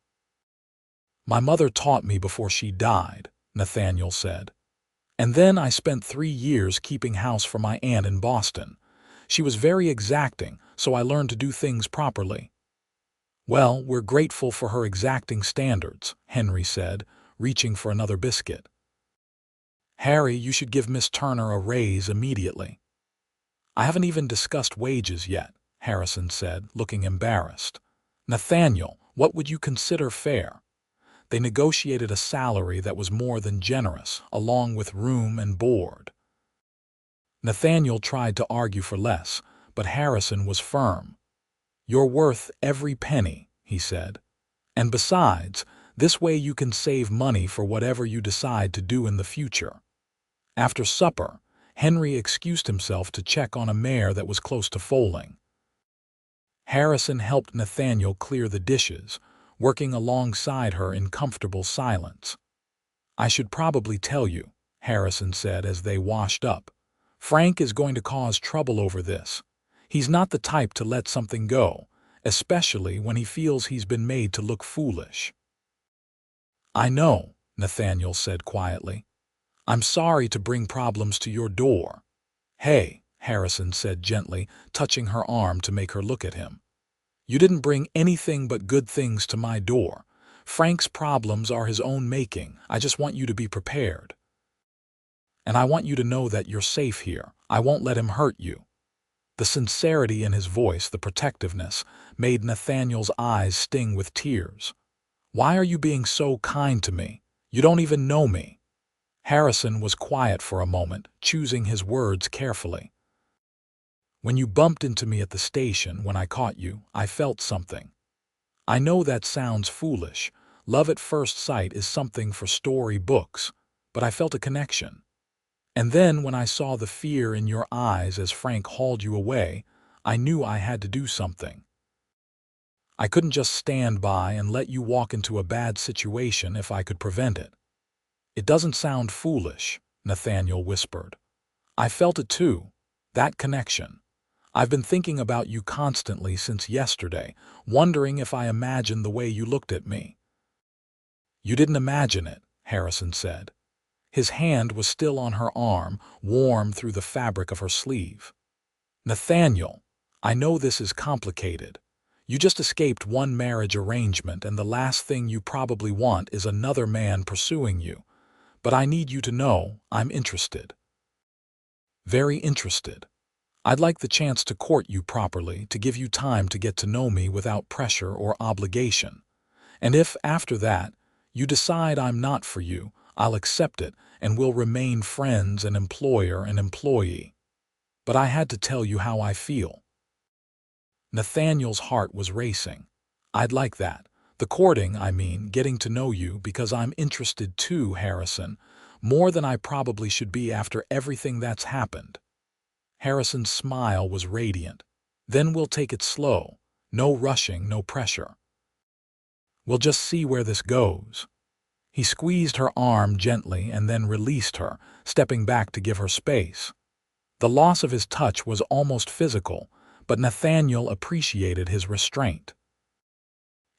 "My mother taught me before she died," Nathaniel said. "And then I spent 3 years keeping house for my aunt in Boston. She was very exacting, so I learned to do things properly." "Well, we're grateful for her exacting standards," Henry said, reaching for another biscuit. "Harry, you should give Miss Turner a raise immediately." "I haven't even discussed wages yet," Harrison said, looking embarrassed. "Nathaniel, what would you consider fair?" They negotiated a salary that was more than generous, along with room and board. Nathaniel tried to argue for less, but Harrison was firm. "You're worth every penny," he said. "And besides, this way you can save money for whatever you decide to do in the future." After supper, Henry excused himself to check on a mare that was close to foaling. Harrison helped Nathaniel clear the dishes, working alongside her in comfortable silence. "I should probably tell you," Harrison said as they washed up. "Frank is going to cause trouble over this. He's not the type to let something go, especially when he feels he's been made to look foolish." "I know," Nathaniel said quietly. "I'm sorry to bring problems to your door." "Hey," Harrison said gently, touching her arm to make her look at him. "You didn't bring anything but good things to my door. Frank's problems are his own making. I just want you to be prepared. And I want you to know that you're safe here. I won't let him hurt you." The sincerity in his voice, the protectiveness, made Nathaniel's eyes sting with tears. "Why are you being so kind to me? You don't even know me." Harrison was quiet for a moment, choosing his words carefully. "When you bumped into me at the station when I caught you, I felt something. I know that sounds foolish. Love at first sight is something for story books, but I felt a connection. And then when I saw the fear in your eyes as Frank hauled you away, I knew I had to do something. I couldn't just stand by and let you walk into a bad situation if I could prevent it." "It doesn't sound foolish," Nathaniel whispered. "I felt it too, that connection. I've been thinking about you constantly since yesterday, wondering if I imagined the way you looked at me." "You didn't imagine it," Harrison said. His hand was still on her arm, warm through the fabric of her sleeve. "Nathaniel, I know this is complicated. You just escaped one marriage arrangement, and the last thing you probably want is another man pursuing you. But I need you to know I'm interested. Very interested. I'd like the chance to court you properly, to give you time to get to know me without pressure or obligation. And if, after that, you decide I'm not for you, I'll accept it and we'll remain friends and employer and employee. But I had to tell you how I feel." Nathaniel's heart was racing. I'd like that. The courting, I mean, getting to know you because I'm interested too, Harrison. More than I probably should be after everything that's happened. Harrison's smile was radiant. Then we'll take it slow. No rushing, no pressure. We'll just see where this goes. He squeezed her arm gently and then released her, stepping back to give her space. The loss of his touch was almost physical, but Nathaniel appreciated his restraint.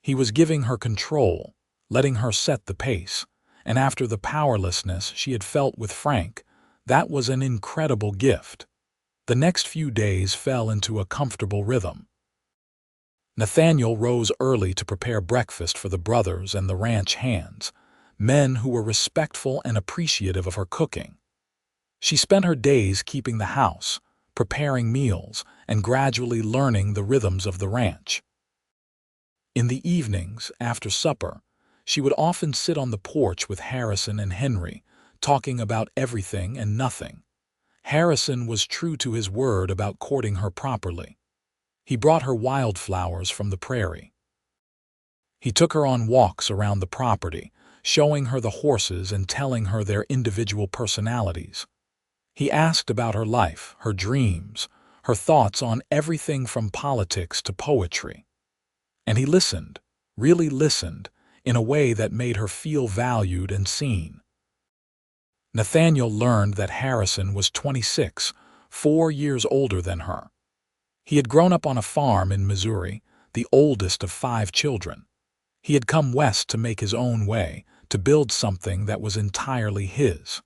He was giving her control, letting her set the pace, and after the powerlessness she had felt with Frank, that was an incredible gift. The next few days fell into a comfortable rhythm. Nathaniel rose early to prepare breakfast for the brothers and the ranch hands, men who were respectful and appreciative of her cooking. She spent her days keeping the house, preparing meals, and gradually learning the rhythms of the ranch. In the evenings, after supper, she would often sit on the porch with Harrison and Henry, talking about everything and nothing. Harrison was true to his word about courting her properly. He brought her wildflowers from the prairie. He took her on walks around the property, showing her the horses and telling her their individual personalities. He asked about her life, her dreams, her thoughts on everything from politics to poetry. And he listened, really listened, in a way that made her feel valued and seen. Nathaniel learned that Harrison was 26, 4 years older than her. He had grown up on a farm in Missouri, the oldest of 5 children. He had come west to make his own way, to build something that was entirely his.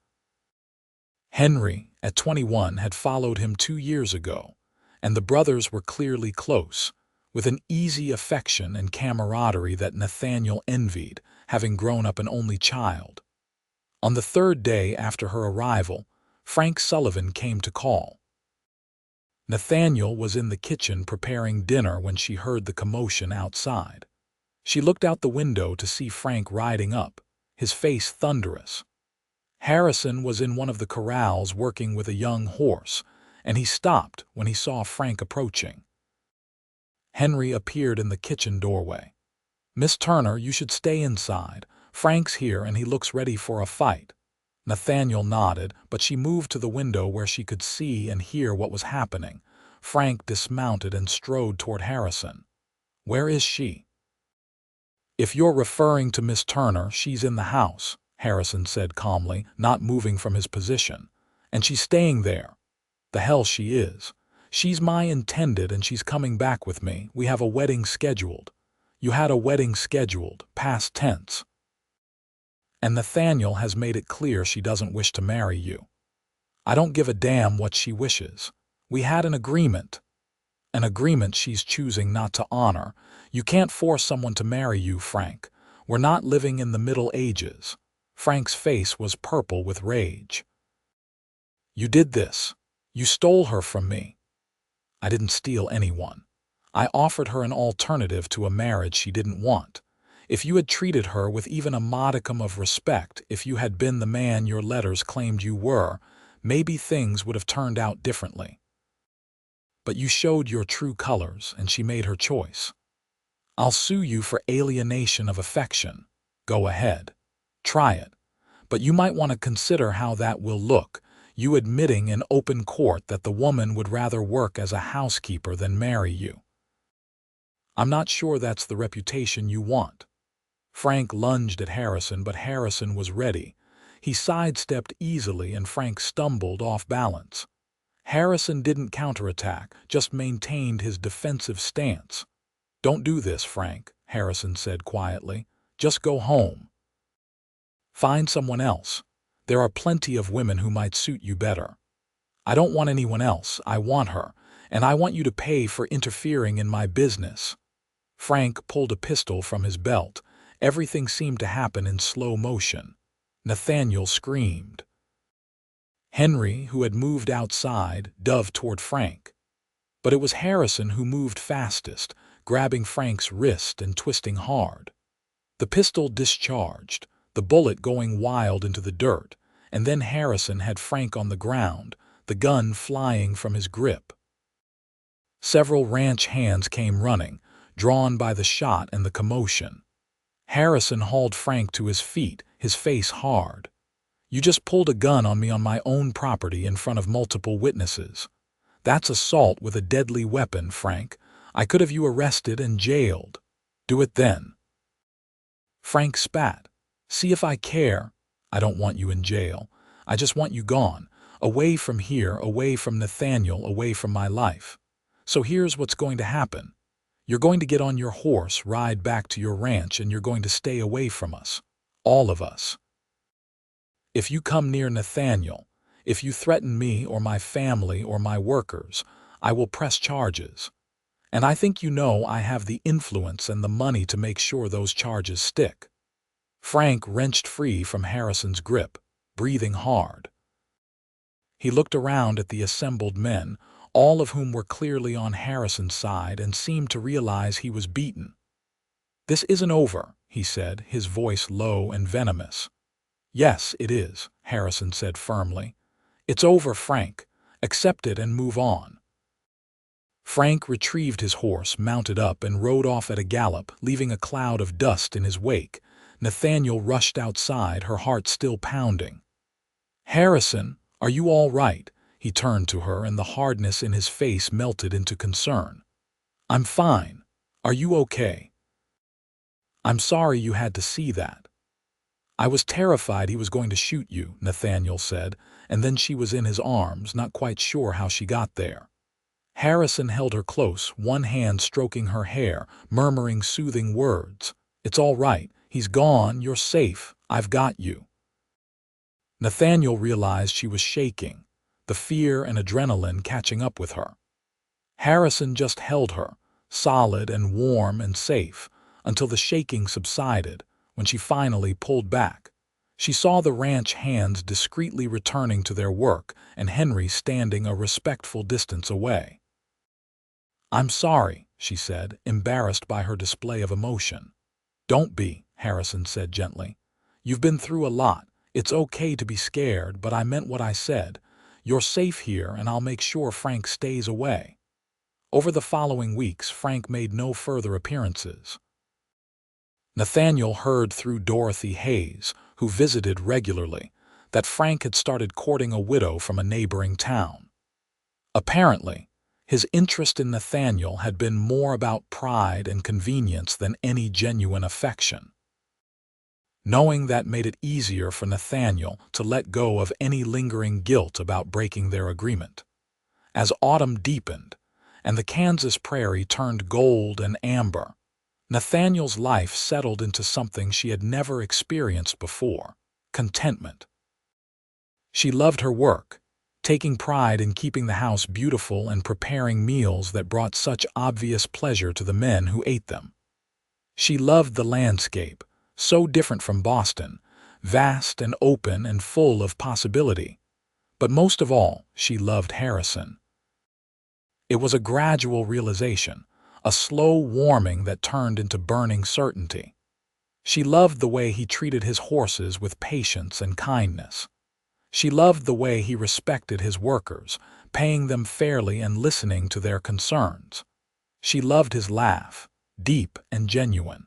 Henry, at 21, had followed him 2 years ago, and the brothers were clearly close, with an easy affection and camaraderie that Nathaniel envied, having grown up an only child. On the 3rd day after her arrival, Frank Sullivan came to call. Nathaniel was in the kitchen preparing dinner when she heard the commotion outside. She looked out the window to see Frank riding up, his face thunderous. Harrison was in one of the corrals working with a young horse, and he stopped when he saw Frank approaching. Henry appeared in the kitchen doorway. "Miss Turner, you should stay inside. Frank's here and he looks ready for a fight." Nathaniel nodded, but she moved to the window where she could see and hear what was happening. Frank dismounted and strode toward Harrison. "Where is she?" "If you're referring to Miss Turner, she's in the house," Harrison said calmly, not moving from his position. "And she's staying there. The hell she is. She's my intended and she's coming back with me. We have a wedding scheduled." "You had a wedding scheduled, past tense. And Nathaniel has made it clear she doesn't wish to marry you." "I don't give a damn what she wishes. We had an agreement." "An agreement she's choosing not to honor. You can't force someone to marry you, Frank. We're not living in the Middle Ages." Frank's face was purple with rage. "You did this. You stole her from me." "I didn't steal anyone. I offered her an alternative to a marriage she didn't want. If you had treated her with even a modicum of respect, if you had been the man your letters claimed you were, maybe things would have turned out differently. But you showed your true colors, and she made her choice. I'll sue you for alienation of affection. Go ahead. Try it. But you might want to consider how that will look, you admitting in open court that the woman would rather work as a housekeeper than marry you. I'm not sure that's the reputation you want." Frank lunged at Harrison, but Harrison was ready. He sidestepped easily and Frank stumbled off balance. Harrison didn't counterattack, just maintained his defensive stance. "Don't do this, Frank," Harrison said quietly. "Just go home. Find someone else. There are plenty of women who might suit you better." "I don't want anyone else. I want her, and I want you to pay for interfering in my business." Frank pulled a pistol from his belt. Everything seemed to happen in slow motion. Nathaniel screamed. Henry, who had moved outside, dove toward Frank. But it was Harrison who moved fastest, grabbing Frank's wrist and twisting hard. The pistol discharged, the bullet going wild into the dirt, and then Harrison had Frank on the ground, the gun flying from his grip. Several ranch hands came running, drawn by the shot and the commotion. Harrison hauled Frank to his feet, his face hard. "You just pulled a gun on me on my own property in front of multiple witnesses. That's assault with a deadly weapon, Frank. I could have you arrested and jailed. Do it then." Frank spat. "See if I care. I don't want you in jail. I just want you gone. Away from here, away from Nathaniel, away from my life. So here's what's going to happen. You're going to get on your horse, ride back to your ranch, and you're going to stay away from us. All of us. If you come near Nathaniel, if you threaten me or my family or my workers, I will press charges. And I think you know I have the influence and the money to make sure those charges stick." Frank wrenched free from Harrison's grip, breathing hard. He looked around at the assembled men, all of whom were clearly on Harrison's side, and seemed to realize he was beaten. "This isn't over," he said, his voice low and venomous. "Yes, it is," Harrison said firmly. "It's over, Frank. Accept it and move on." Frank retrieved his horse, mounted up, and rode off at a gallop, leaving a cloud of dust in his wake. Nathaniel rushed outside, her heart still pounding. "Harrison, are you all right?" He turned to her, and the hardness in his face melted into concern. "I'm fine. Are you okay?" "I'm sorry you had to see that." "I was terrified he was going to shoot you," Nathaniel said, and then she was in his arms, not quite sure how she got there. Harrison held her close, one hand stroking her hair, murmuring soothing words. "It's all right. He's gone. You're safe. I've got you." Nathaniel realized she was shaking, the fear and adrenaline catching up with her. Harrison just held her, solid and warm and safe, until the shaking subsided, when she finally pulled back. She saw the ranch hands discreetly returning to their work and Henry standing a respectful distance away. "I'm sorry," she said, embarrassed by her display of emotion. "Don't be," Harrison said gently. "You've been through a lot. It's okay to be scared, but I meant what I said. You're safe here, and I'll make sure Frank stays away." Over the following weeks, Frank made no further appearances. Nathaniel heard through Dorothy Hayes, who visited regularly, that Frank had started courting a widow from a neighboring town. Apparently, his interest in Nathaniel had been more about pride and convenience than any genuine affection. Knowing that made it easier for Nathaniel to let go of any lingering guilt about breaking their agreement. As autumn deepened, and the Kansas prairie turned gold and amber, Nathaniel's life settled into something she had never experienced before: contentment. She loved her work, taking pride in keeping the house beautiful and preparing meals that brought such obvious pleasure to the men who ate them. She loved the landscape, so different from Boston, vast and open and full of possibility. But most of all, she loved Harrison. It was a gradual realization, a slow warming that turned into burning certainty. She loved the way he treated his horses with patience and kindness. She loved the way he respected his workers, paying them fairly and listening to their concerns. She loved his laugh, deep and genuine.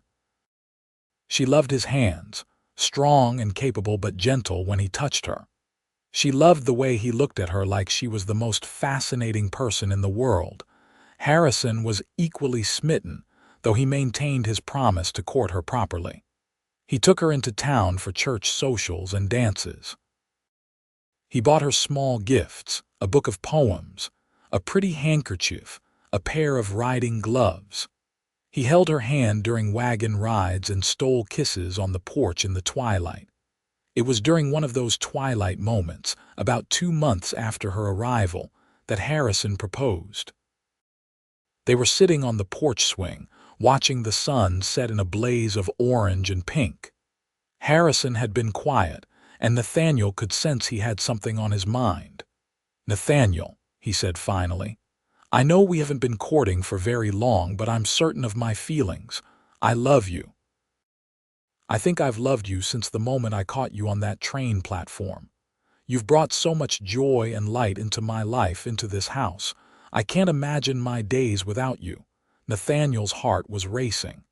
She loved his hands, strong and capable but gentle when he touched her. She loved the way he looked at her like she was the most fascinating person in the world. Harrison was equally smitten, though he maintained his promise to court her properly. He took her into town for church socials and dances. He bought her small gifts, a book of poems, a pretty handkerchief, a pair of riding gloves. He held her hand during wagon rides and stole kisses on the porch in the twilight. It was during one of those twilight moments, about 2 months after her arrival, that Harrison proposed. They were sitting on the porch swing, watching the sun set in a blaze of orange and pink. Harrison had been quiet, and Nathaniel could sense he had something on his mind. "Nathaniel," he said finally, "I know we haven't been courting for very long, but I'm certain of my feelings. I love you. I think I've loved you since the moment I caught you on that train platform. You've brought so much joy and light into my life, into this house. I can't imagine my days without you." Nathaniel's heart was racing.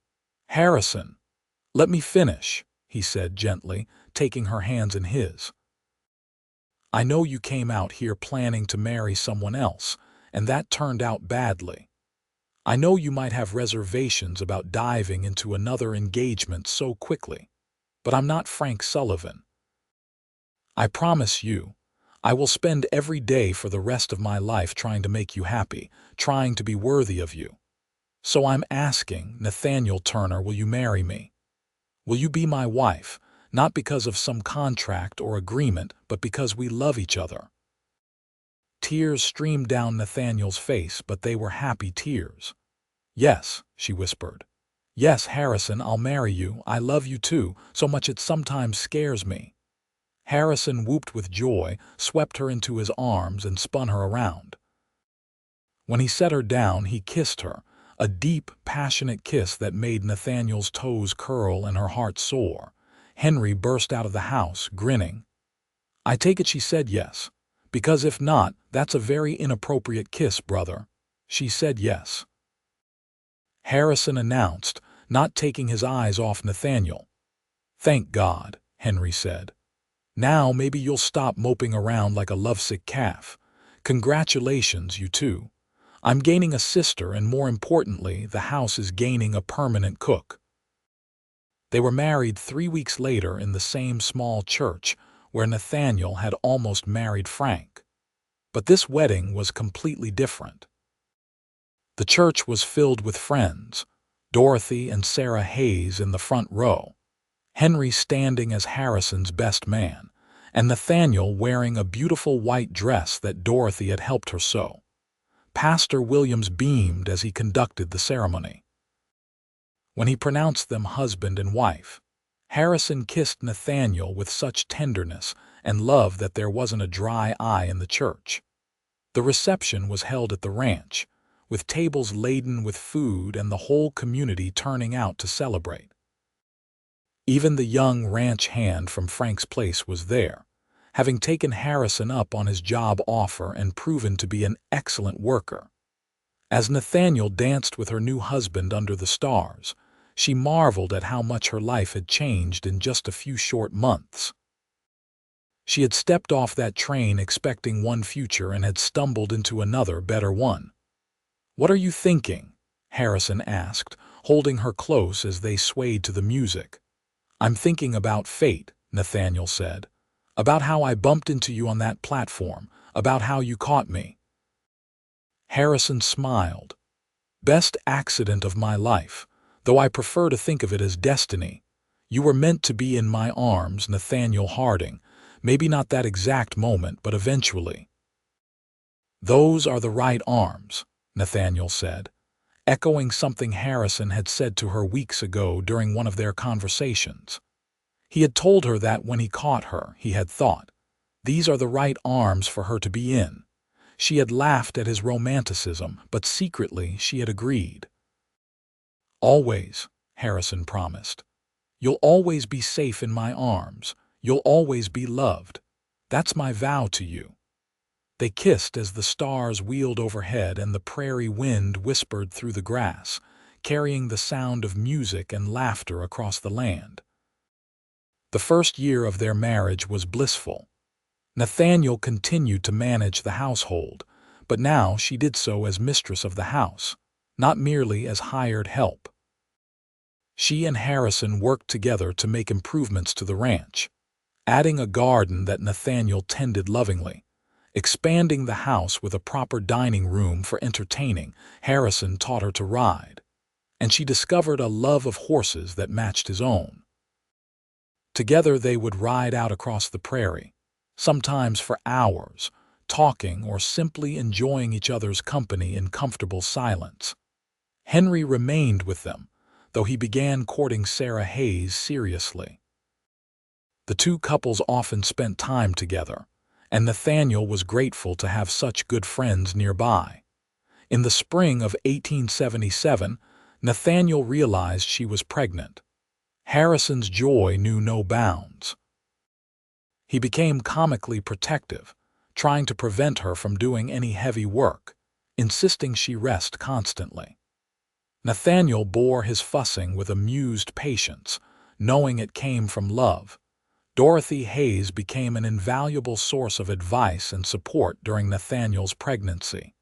"Harrison, let me finish," he said gently, taking her hands in his. "I know you came out here planning to marry someone else, and that turned out badly. I know you might have reservations about diving into another engagement so quickly, but I'm not Frank Sullivan. I promise you, I will spend every day for the rest of my life trying to make you happy, trying to be worthy of you. So I'm asking, Nathaniel Turner, will you marry me? Will you be my wife, not because of some contract or agreement, but because we love each other?" Tears streamed down Nathaniel's face, but they were happy tears. "Yes," she whispered. "Yes, Harrison, I'll marry you. I love you too, so much it sometimes scares me." Harrison whooped with joy, swept her into his arms, and spun her around. When he set her down, he kissed her, a deep, passionate kiss that made Nathaniel's toes curl and her heart soar. Henry burst out of the house, grinning. "I take it she said yes, because if not, that's a very inappropriate kiss, brother." "She said yes," Harrison announced, not taking his eyes off Nathaniel. "Thank God," Henry said. "Now maybe you'll stop moping around like a lovesick calf. Congratulations, you two. I'm gaining a sister, and more importantly, the house is gaining a permanent cook." They were married 3 weeks later in the same small church where Nathaniel had almost married Frank. But this wedding was completely different. The church was filled with friends, Dorothy and Sarah Hayes in the front row, Henry standing as Harrison's best man, and Nathaniel wearing a beautiful white dress that Dorothy had helped her sew. Pastor Williams beamed as he conducted the ceremony. When he pronounced them husband and wife, Harrison kissed Nathaniel with such tenderness and love that there wasn't a dry eye in the church. The reception was held at the ranch, with tables laden with food and the whole community turning out to celebrate. Even the young ranch hand from Frank's place was there, having taken Harrison up on his job offer and proven to be an excellent worker. As Nathaniel danced with her new husband under the stars, she marveled at how much her life had changed in just a few short months. She had stepped off that train expecting one future and had stumbled into another, better one. "What are you thinking?" Harrison asked, holding her close as they swayed to the music. "I'm thinking about fate," Nathaniel said. "About how I bumped into you on that platform, about how you caught me." Harrison smiled. "Best accident of my life, though I prefer to think of it as destiny. You were meant to be in my arms, Nathaniel Harding. Maybe not that exact moment, but eventually." "Those are the right arms," Nathaniel said, echoing something Harrison had said to her weeks ago during one of their conversations. He had told her that when he caught her, he had thought, these are the right arms for her to be in. She had laughed at his romanticism, but secretly she had agreed. "Always," Harrison promised. "You'll always be safe in my arms. You'll always be loved. That's my vow to you." They kissed as the stars wheeled overhead and the prairie wind whispered through the grass, carrying the sound of music and laughter across the land. The first year of their marriage was blissful. Nathaniel continued to manage the household, but now she did so as mistress of the house, not merely as hired help. She and Harrison worked together to make improvements to the ranch, adding a garden that Nathaniel tended lovingly, expanding the house with a proper dining room for entertaining. Harrison taught her to ride, and she discovered a love of horses that matched his own. Together they would ride out across the prairie, sometimes for hours, talking or simply enjoying each other's company in comfortable silence. Henry remained with them, though he began courting Sarah Hayes seriously. The two couples often spent time together, and Nathaniel was grateful to have such good friends nearby. In the spring of 1877, Nathaniel realized she was pregnant. Harrison's joy knew no bounds. He became comically protective, trying to prevent her from doing any heavy work, insisting she rest constantly. Nathaniel bore his fussing with amused patience, knowing it came from love. Dorothy Hayes became an invaluable source of advice and support during Nathaniel's pregnancy.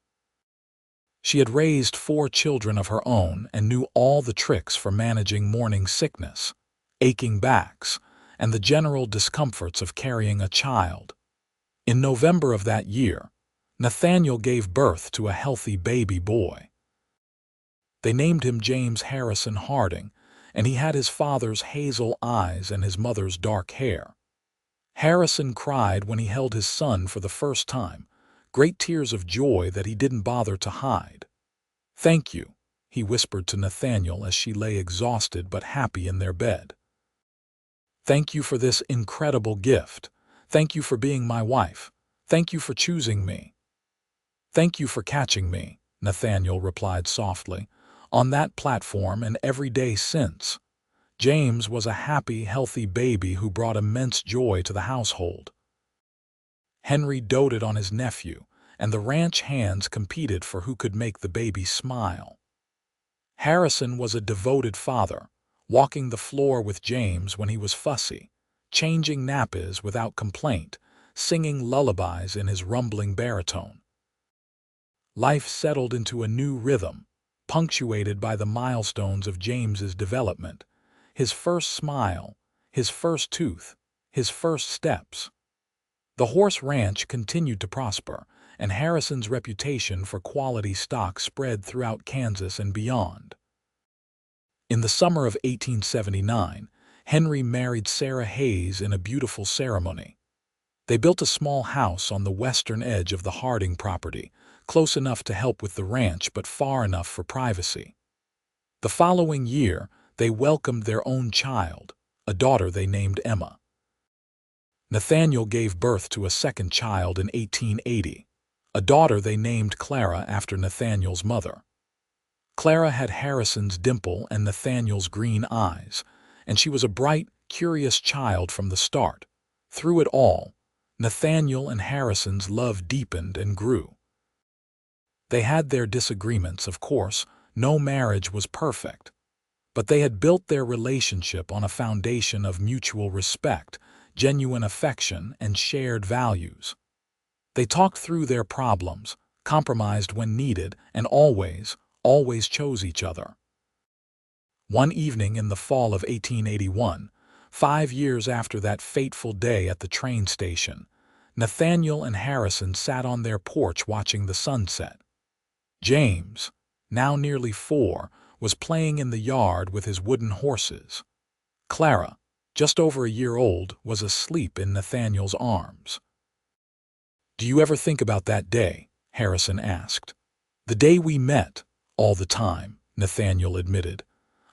She had raised 4 children of her own and knew all the tricks for managing morning sickness, aching backs, and the general discomforts of carrying a child. In November of that year, Nathaniel gave birth to a healthy baby boy. They named him James Harrison Harding, and he had his father's hazel eyes and his mother's dark hair. Harrison cried when he held his son for the first time, great tears of joy that he didn't bother to hide. "Thank you," he whispered to Nathaniel as she lay exhausted but happy in their bed. "Thank you for this incredible gift. Thank you for being my wife. Thank you for choosing me." "Thank you for catching me," Nathaniel replied softly, "on that platform and every day since." James was a happy, healthy baby who brought immense joy to the household. Henry doted on his nephew, and the ranch hands competed for who could make the baby smile. Harrison was a devoted father, walking the floor with James when he was fussy, changing nappies without complaint, singing lullabies in his rumbling baritone. Life settled into a new rhythm, punctuated by the milestones of James's development: his first smile, his first tooth, his first steps. The horse ranch continued to prosper, and Harrison's reputation for quality stock spread throughout Kansas and beyond. In the summer of 1879, Henry married Sarah Hayes in a beautiful ceremony. They built a small house on the western edge of the Harding property, close enough to help with the ranch but far enough for privacy. The following year, they welcomed their own child, a daughter they named Emma. Nathaniel gave birth to a second child in 1880, a daughter they named Clara after Nathaniel's mother. Clara had Harrison's dimple and Nathaniel's green eyes, and she was a bright, curious child from the start. Through it all, Nathaniel and Harrison's love deepened and grew. They had their disagreements, of course. No marriage was perfect. But they had built their relationship on a foundation of mutual respect, genuine affection, and shared values. They talked through their problems, compromised when needed, and always chose each other. One evening in the fall of 1881, 5 years after that fateful day at the train station, Nathaniel and Harrison sat on their porch watching the sunset. James, now nearly 4, was playing in the yard with his wooden horses. Clara, just over a year old, was asleep in Nathaniel's arms. "Do you ever think about that day?" Harrison asked. "The day we met." "All the time," Nathaniel admitted.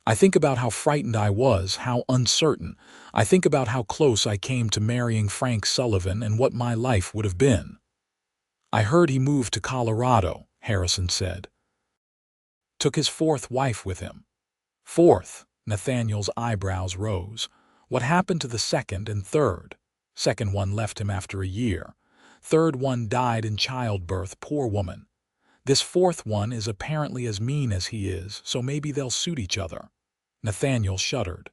"I think about how frightened I was, how uncertain. I think about how close I came to marrying Frank Sullivan and what my life would have been." "I heard he moved to Colorado," Harrison said. "Took his 4th wife with him." "4th?" Nathaniel's eyebrows rose. "What happened to the 2nd and 3rd? Second one left him after a year. 3rd one died in childbirth, poor woman. This 4th one is apparently as mean as he is, so maybe they'll suit each other." Nathaniel shuddered.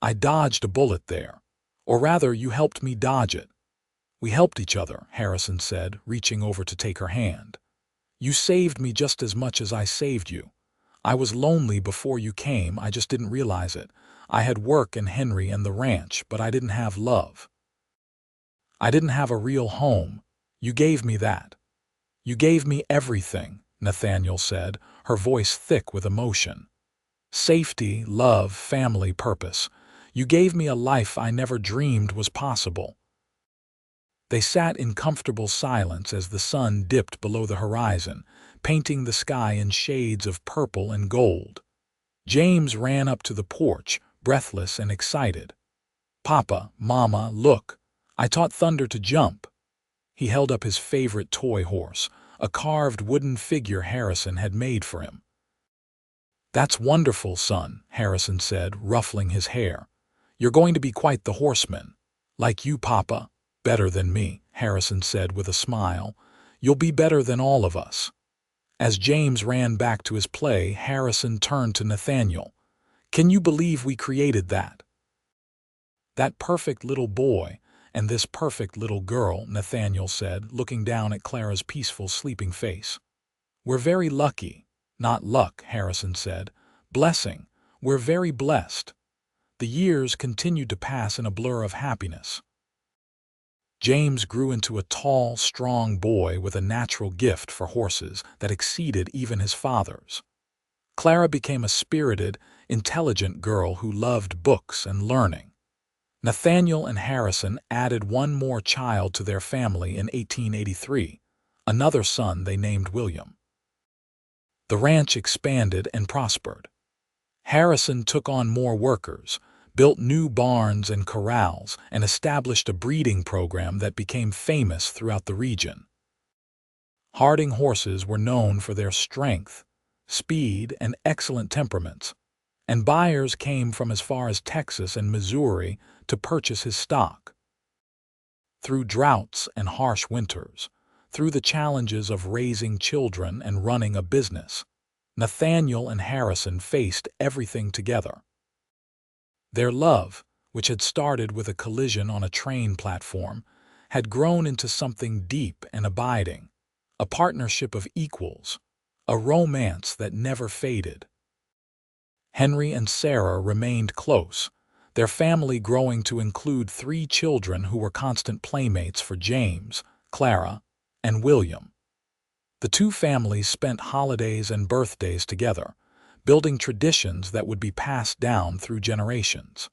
"I dodged a bullet there. Or rather, you helped me dodge it." "We helped each other," Harrison said, reaching over to take her hand. "You saved me just as much as I saved you. I was lonely before you came, I just didn't realize it. I had work and Henry and the ranch, but I didn't have love. I didn't have a real home. You gave me that." "You gave me everything," Nathaniel said, her voice thick with emotion. "Safety, love, family, purpose. You gave me a life I never dreamed was possible." They sat in comfortable silence as the sun dipped below the horizon, painting the sky in shades of purple and gold. James ran up to the porch, breathless and excited. "Papa, Mama, look! I taught Thunder to jump." He held up his favorite toy horse, a carved wooden figure Harrison had made for him. "That's wonderful, son," Harrison said, ruffling his hair. "You're going to be quite the horseman." "Like you, Papa." "Better than me," Harrison said with a smile. You'll be better than all of us." As James ran back to his play, Harrison turned to Nathaniel. "Can you believe we created that? That perfect little boy and this perfect little girl," Nathaniel said, looking down at Clara's peaceful, sleeping face. "We're very lucky." "Not luck," Harrison said. "Blessing. We're very blessed." The years continued to pass in a blur of happiness. James grew into a tall, strong boy with a natural gift for horses that exceeded even his father's. Clara became a spirited, intelligent girl who loved books and learning. Nathaniel and Harrison added one more child to their family in 1883, another son they named William. The ranch expanded and prospered. Harrison took on more workers, built new barns and corrals, and established a breeding program that became famous throughout the region. Harding horses were known for their strength, speed, and excellent temperaments, and buyers came from as far as Texas and Missouri to purchase his stock. Through droughts and harsh winters, through the challenges of raising children and running a business, Nathaniel and Harrison faced everything together. Their love, which had started with a collision on a train platform, had grown into something deep and abiding, a partnership of equals, a romance that never faded. Henry and Sarah remained close, their family growing to include 3 children who were constant playmates for James, Clara, and William. The two families spent holidays and birthdays together, building traditions that would be passed down through generations.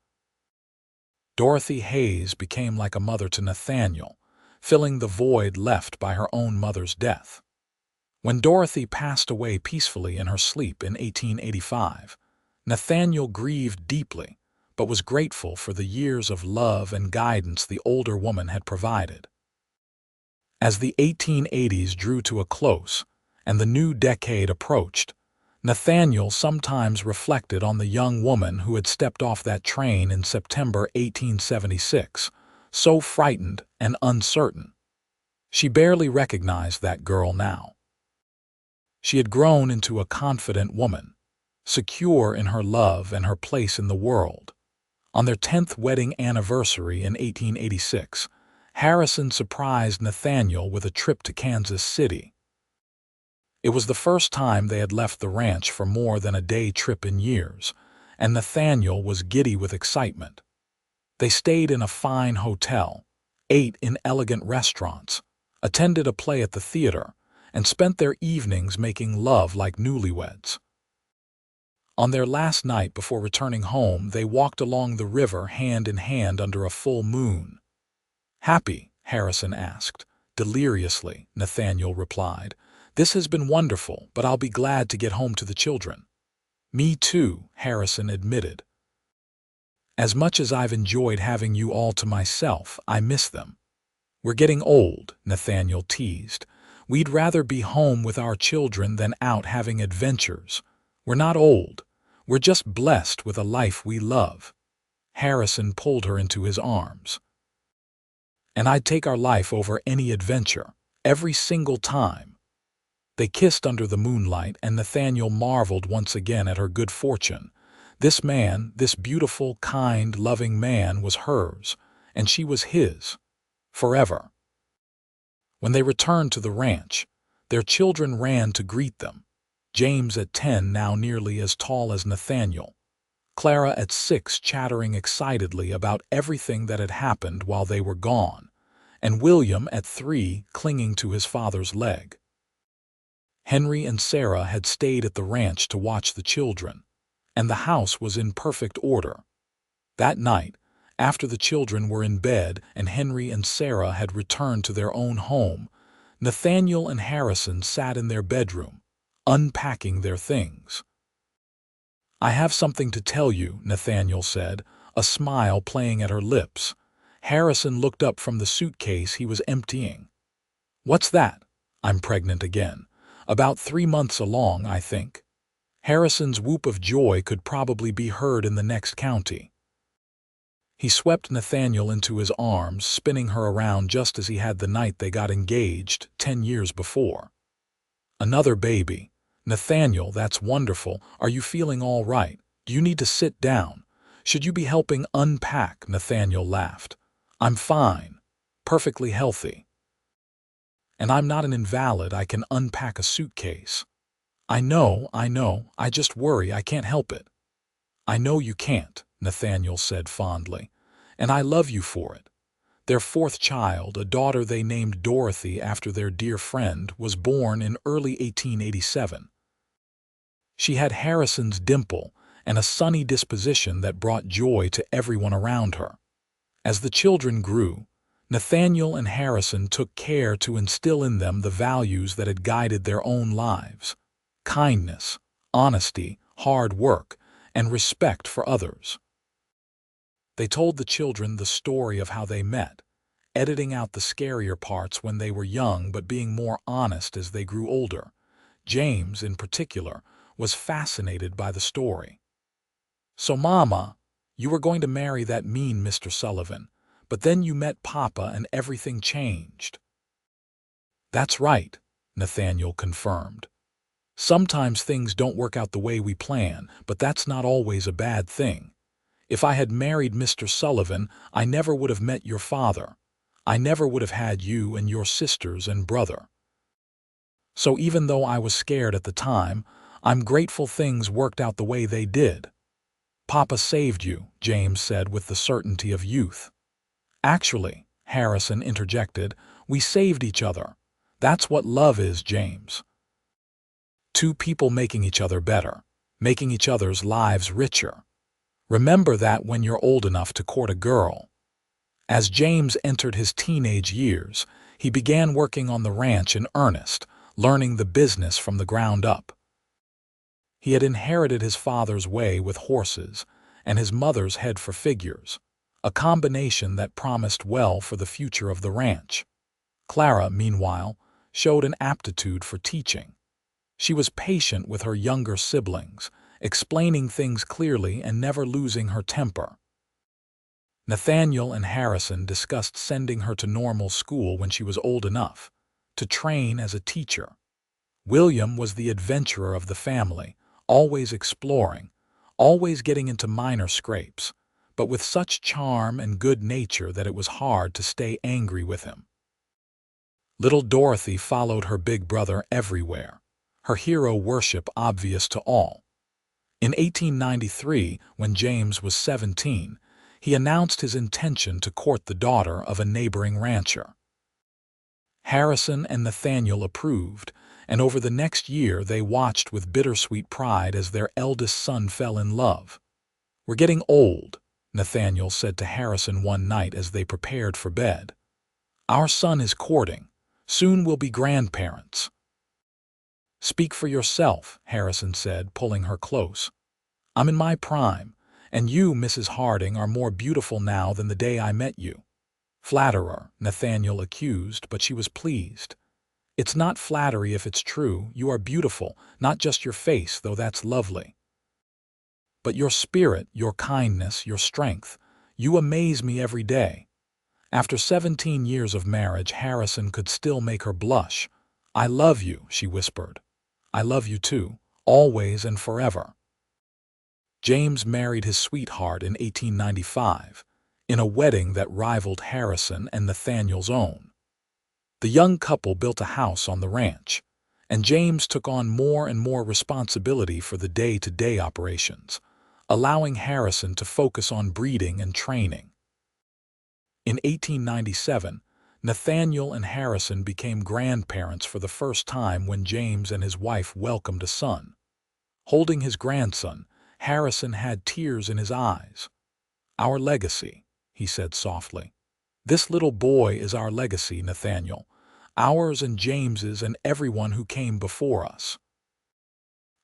Dorothy Hayes became like a mother to Nathaniel, filling the void left by her own mother's death. When Dorothy passed away peacefully in her sleep in 1885, Nathaniel grieved deeply, but was grateful for the years of love and guidance the older woman had provided. As the 1880s drew to a close and the new decade approached, Nathaniel sometimes reflected on the young woman who had stepped off that train in September 1876, so frightened and uncertain. She barely recognized that girl now. She had grown into a confident woman, secure in her love and her place in the world. On their 10th wedding anniversary in 1886, Harrison surprised Nathaniel with a trip to Kansas City. It was the first time they had left the ranch for more than a day trip in years, and Nathaniel was giddy with excitement. They stayed in a fine hotel, ate in elegant restaurants, attended a play at the theater, and spent their evenings making love like newlyweds. On their last night before returning home, they walked along the river hand in hand under a full moon. "Happy?" Harrison asked. "Deliriously," Nathaniel replied. "This has been wonderful, but I'll be glad to get home to the children." "Me too," Harrison admitted. "As much as I've enjoyed having you all to myself, I miss them." "We're getting old," Nathaniel teased. "We'd rather be home with our children than out having adventures. We're not old. We're just blessed with a life we love." Harrison pulled her into his arms. "And I'd take our life over any adventure, every single time." They kissed under the moonlight, and Nathaniel marveled once again at her good fortune. This man, this beautiful, kind, loving man, was hers, and she was his, forever. When they returned to the ranch, their children ran to greet them. James at 10, now nearly as tall as Nathaniel. Clara at 6, chattering excitedly about everything that had happened while they were gone, and William at 3, clinging to his father's leg. Henry and Sarah had stayed at the ranch to watch the children, and the house was in perfect order. That night, after the children were in bed and Henry and Sarah had returned to their own home, Nathaniel and Harrison sat in their bedroom, unpacking their things. "I have something to tell you," Nathaniel said, a smile playing at her lips. Harrison looked up from the suitcase he was emptying. "What's that?" "I'm pregnant again. About 3 months along, I think." Harrison's whoop of joy could probably be heard in the next county. He swept Nathaniel into his arms, spinning her around just as he had the night they got engaged 10 years before. Another baby. Nathaniel, that's wonderful. Are you feeling all right? Do you need to sit down? Should you be helping unpack? Nathaniel laughed. I'm fine. Perfectly healthy. And I'm not an invalid. I can unpack a suitcase. I know. I just worry. I can't help it. I know you can't, Nathaniel said fondly. And I love you for it. Their fourth child, a daughter they named Dorothy after their dear friend, was born in early 1887. She had Harrison's dimple and a sunny disposition that brought joy to everyone around her. As the children grew, Nathaniel and Harrison took care to instill in them the values that had guided their own lives: kindness, honesty, hard work, and respect for others. They told the children the story of how they met, editing out the scarier parts when they were young but being more honest as they grew older. James, in particular, was fascinated by the story. So, Mama, you were going to marry that mean Mr. Sullivan, but then you met Papa and everything changed. That's right, Nathaniel confirmed. Sometimes things don't work out the way we plan, but that's not always a bad thing. If I had married Mr. Sullivan, I never would have met your father. I never would have had you and your sisters and brother. So even though I was scared at the time, I'm grateful things worked out the way they did. Papa saved you, James said with the certainty of youth. Actually, Harrison interjected, we saved each other. That's what love is, James. Two people making each other better, making each other's lives richer. Remember that when you're old enough to court a girl. As James entered his teenage years, he began working on the ranch in earnest, learning the business from the ground up. He had inherited his father's way with horses and his mother's head for figures, a combination that promised well for the future of the ranch. Clara, meanwhile, showed an aptitude for teaching. She was patient with her younger siblings, explaining things clearly and never losing her temper. Nathaniel and Harrison discussed sending her to normal school when she was old enough to train as a teacher. William was the adventurer of the family, always exploring, always getting into minor scrapes, but with such charm and good nature that it was hard to stay angry with him. Little Dorothy followed her big brother everywhere, her hero worship obvious to all. In 1893, when James was 17, he announced his intention to court the daughter of a neighboring rancher. Harrison and Nathaniel approved, and over the next year they watched with bittersweet pride as their eldest son fell in love. We're getting old, Nathaniel said to Harrison one night as they prepared for bed. Our son is courting. Soon we'll be grandparents. Speak for yourself, Harrison said, pulling her close. I'm in my prime, and you, Mrs. Harding, are more beautiful now than the day I met you. Flatterer, Nathaniel accused, but she was pleased. It's not flattery if it's true. You are beautiful, not just your face, though that's lovely. But your spirit, your kindness, your strength, you amaze me every day. After 17 years of marriage, Harrison could still make her blush. I love you, she whispered. I love you too, always and forever. James married his sweetheart in 1895, in a wedding that rivaled Harrison and Nathaniel's own. The young couple built a house on the ranch, and James took on more and more responsibility for the day-to-day operations, allowing Harrison to focus on breeding and training. In 1897, Nathaniel and Harrison became grandparents for the first time when James and his wife welcomed a son. Holding his grandson, Harrison had tears in his eyes. Our legacy, he said softly. This little boy is our legacy, Nathaniel. Ours and James's and everyone who came before us.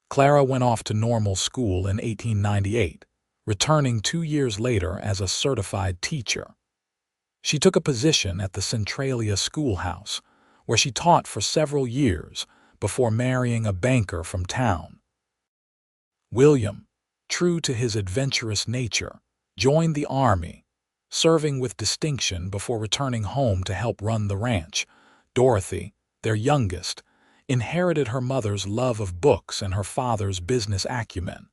Clara went off to normal school in 1898, returning 2 years later as a certified teacher. She took a position at the Centralia schoolhouse, where she taught for several years before marrying a banker from town. William, true to his adventurous nature, joined the army, serving with distinction before returning home to help run the ranch. Dorothy, their youngest, inherited her mother's love of books and her father's business acumen.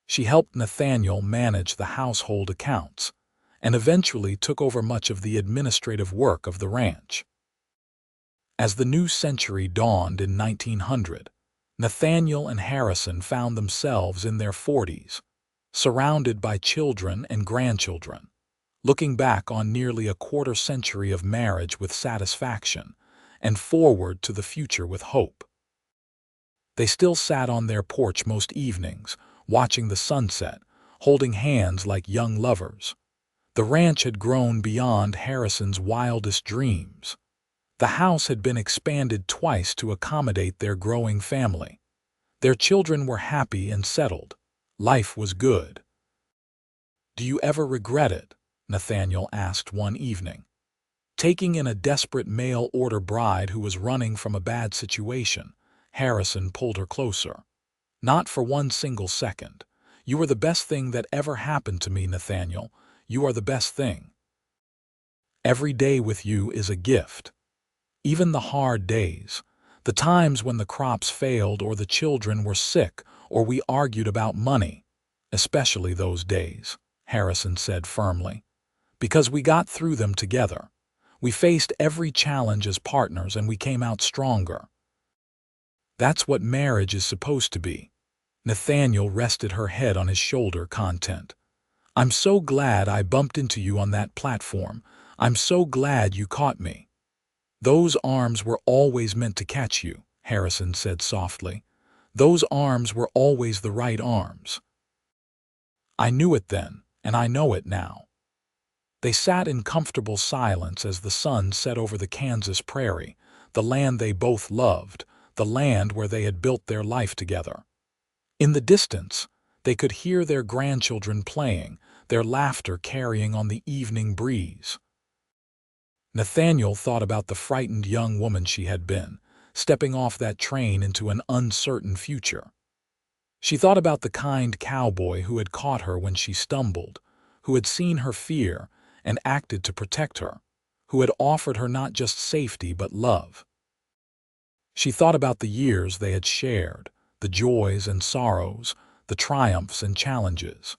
She helped Nathaniel manage the household accounts and eventually took over much of the administrative work of the ranch. As the new century dawned in 1900, Nathaniel and Harrison found themselves in their 40s, surrounded by children and grandchildren, looking back on nearly a quarter century of marriage with satisfaction and forward to the future with hope. They still sat on their porch most evenings, watching the sunset, holding hands like young lovers. The ranch had grown beyond Harrison's wildest dreams. The house had been expanded twice to accommodate their growing family. Their children were happy and settled. Life was good. "Do you ever regret it?" Nathaniel asked one evening. Taking in a desperate mail-order bride who was running from a bad situation, Harrison pulled her closer. "Not for one single second. You are the best thing that ever happened to me, Nathaniel. You are the best thing. Every day with you is a gift. Even the hard days, the times when the crops failed or the children were sick or we argued about money, especially those days," Harrison said firmly, "because we got through them together. We faced every challenge as partners and we came out stronger. That's what marriage is supposed to be." Nathaniel rested her head on his shoulder, content. "I'm so glad I bumped into you on that platform. I'm so glad you caught me." "Those arms were always meant to catch you," Harrison said softly. "Those arms were always the right arms. I knew it then, and I know it now." They sat in comfortable silence as the sun set over the Kansas prairie, the land they both loved, the land where they had built their life together. In the distance, they could hear their grandchildren playing, their laughter carrying on the evening breeze. Nathaniel thought about the frightened young woman she had been, stepping off that train into an uncertain future. She thought about the kind cowboy who had caught her when she stumbled, who had seen her fear and acted to protect her, who had offered her not just safety but love. She thought about the years they had shared, the joys and sorrows, the triumphs and challenges.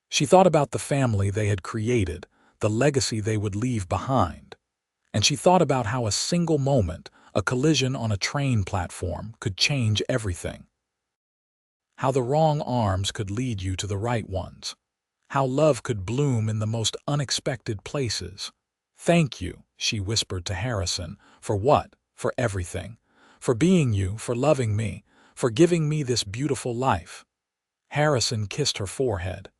She thought about the family they had created, the legacy they would leave behind. And she thought about how a single moment, a collision on a train platform, could change everything. How the wrong arms could lead you to the right ones. How love could bloom in the most unexpected places. "Thank you," she whispered to Harrison. "For what? For everything. For being you, for loving me, for giving me this beautiful life." Harrison kissed her forehead.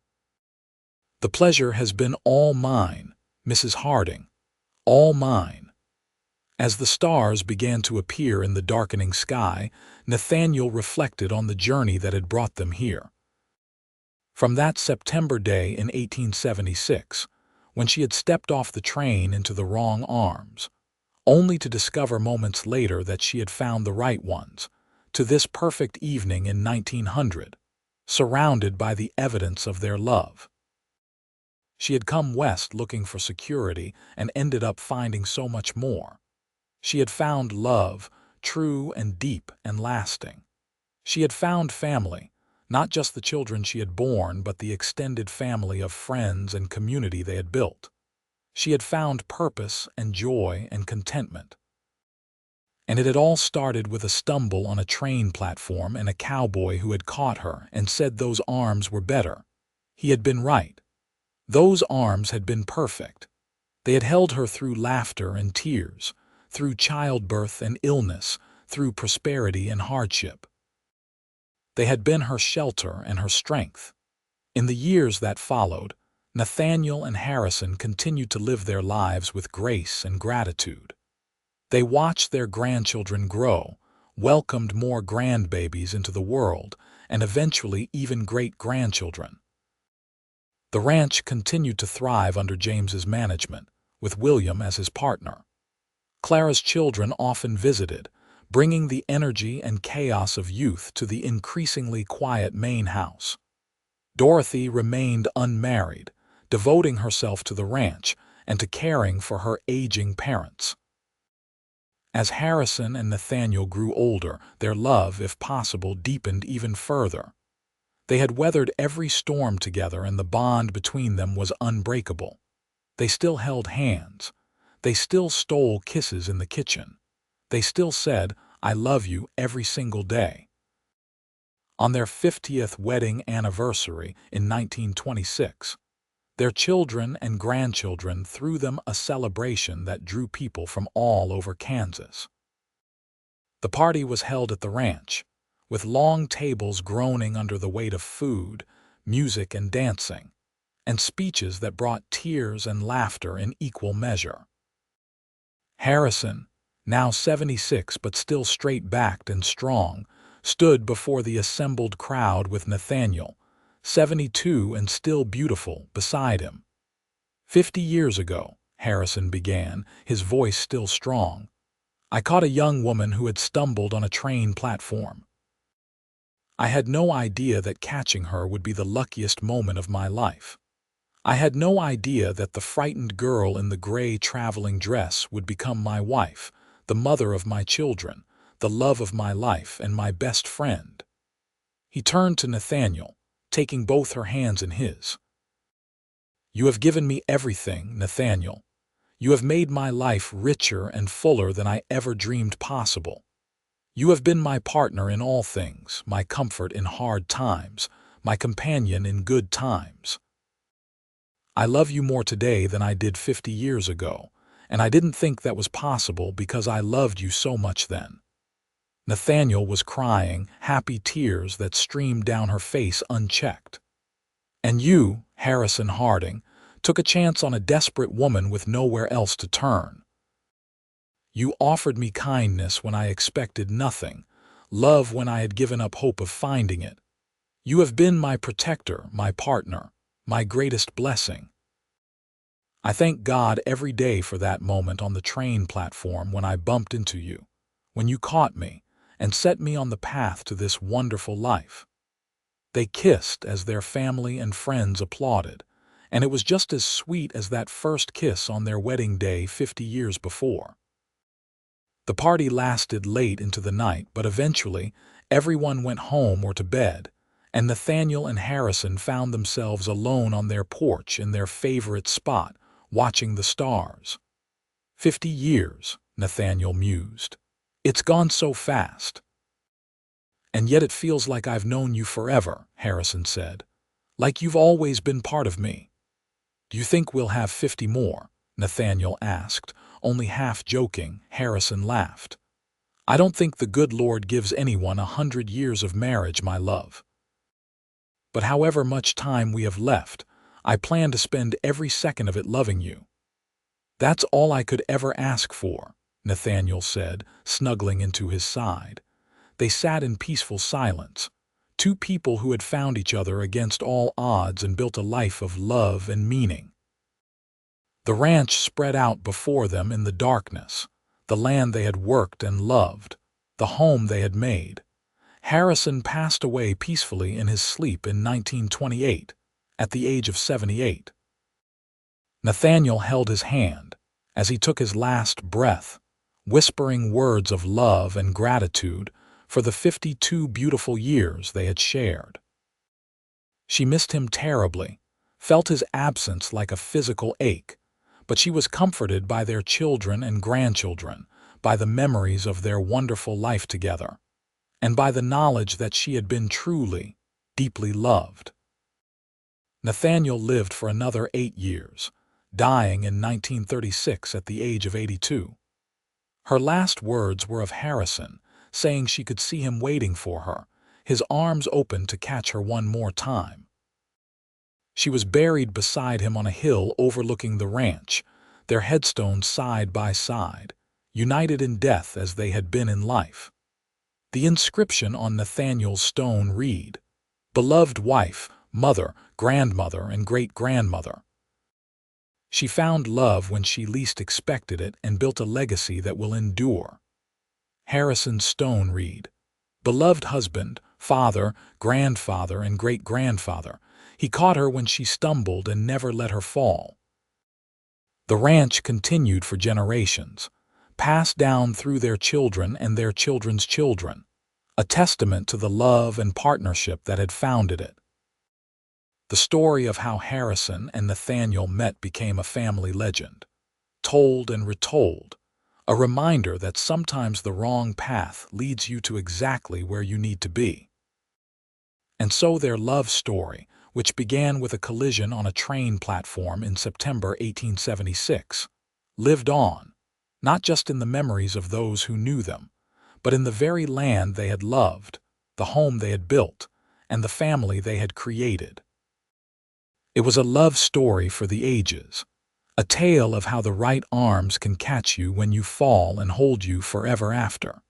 "The pleasure has been all mine, Mrs. Harding. All mine." As the stars began to appear in the darkening sky, Nathaniel reflected on the journey that had brought them here. From that September day in 1876, when she had stepped off the train into the wrong arms, only to discover moments later that she had found the right ones, to this perfect evening in 1900, surrounded by the evidence of their love. She had come west looking for security and ended up finding so much more. She had found love, true and deep and lasting. She had found family, not just the children she had borne, but the extended family of friends and community they had built. She had found purpose and joy and contentment. And it had all started with a stumble on a train platform and a cowboy who had caught her and said those arms were better. He had been right. Those arms had been perfect. They had held her through laughter and tears, through childbirth and illness, through prosperity and hardship. They had been her shelter and her strength. In the years that followed, Nathaniel and Harrison continued to live their lives with grace and gratitude. They watched their grandchildren grow, welcomed more grandbabies into the world, and eventually even great-grandchildren. The ranch continued to thrive under James's management, with William as his partner. Clara's children often visited, bringing the energy and chaos of youth to the increasingly quiet main house. Dorothy remained unmarried, devoting herself to the ranch and to caring for her aging parents. As Harrison and Nathaniel grew older, their love, if possible, deepened even further. They had weathered every storm together, and the bond between them was unbreakable. They still held hands. They still stole kisses in the kitchen. They still said, "I love you," every single day. On their 50th wedding anniversary in 1926, their children and grandchildren threw them a celebration that drew people from all over Kansas. The party was held at the ranch, with long tables groaning under the weight of food, music, and dancing, and speeches that brought tears and laughter in equal measure. Harrison, now 76 but still straight-backed and strong, stood before the assembled crowd with Nathaniel, 72 and still beautiful, beside him. 50 years ago, Harrison began, his voice still strong, I caught a young woman who had stumbled on a train platform. I had no idea that catching her would be the luckiest moment of my life. I had no idea that the frightened girl in the gray traveling dress would become my wife, the mother of my children, the love of my life, and my best friend. He turned to Nathaniel, taking both her hands in his. You have given me everything, Nathaniel. You have made my life richer and fuller than I ever dreamed possible. You have been my partner in all things, my comfort in hard times, my companion in good times. I love you more today than I did 50 years ago, and I didn't think that was possible because I loved you so much then. Nathaniel was crying, happy tears that streamed down her face unchecked. And you, Harrison Harding, took a chance on a desperate woman with nowhere else to turn. You offered me kindness when I expected nothing, love when I had given up hope of finding it. You have been my protector, my partner, my greatest blessing. I thank God every day for that moment on the train platform when I bumped into you, when you caught me and set me on the path to this wonderful life. They kissed as their family and friends applauded, and it was just as sweet as that first kiss on their wedding day 50 years before. The party lasted late into the night, but eventually everyone went home or to bed, and Nathaniel and Harrison found themselves alone on their porch in their favorite spot, watching the stars. 50 years, Nathaniel mused. It's gone so fast. And yet it feels like I've known you forever, Harrison said. Like you've always been part of me. Do you think we'll have 50 more? Nathaniel asked, only half joking. Harrison laughed. I don't think the good Lord gives anyone 100 years of marriage, my love. But however much time we have left, I plan to spend every second of it loving you. That's all I could ever ask for, Nathaniel said, snuggling into his side. They sat in peaceful silence, two people who had found each other against all odds and built a life of love and meaning. The ranch spread out before them in the darkness, the land they had worked and loved, the home they had made. Harrison passed away peacefully in his sleep in 1928, at the age of 78. Nathaniel held his hand as he took his last breath, whispering words of love and gratitude for the 52 beautiful years they had shared. She missed him terribly, felt his absence like a physical ache, but she was comforted by their children and grandchildren, by the memories of their wonderful life together, and by the knowledge that she had been truly, deeply loved. Nathaniel lived for another 8 years, dying in 1936 at the age of 82. Her last words were of Harrison, saying she could see him waiting for her, his arms open to catch her one more time. She was buried beside him on a hill overlooking the ranch, their headstones side by side, united in death as they had been in life. The inscription on Nathaniel's stone read, "Beloved wife, mother, grandmother, and great-grandmother." She found love when she least expected it and built a legacy that will endure. Harrison's stone read, "Beloved husband, father, grandfather, and great-grandfather, He caught her when she stumbled and never let her fall. The ranch continued for generations, passed down through their children and their children's children, a testament to the love and partnership that had founded it. The story of how Harrison and Nathaniel met became a family legend, told and retold, a reminder that sometimes the wrong path leads you to exactly where you need to be. And so their love story, which began with a collision on a train platform in September 1876, lived on, not just in the memories of those who knew them, but in the very land they had loved, the home they had built, and the family they had created. It was a love story for the ages, a tale of how the right arms can catch you when you fall and hold you forever after.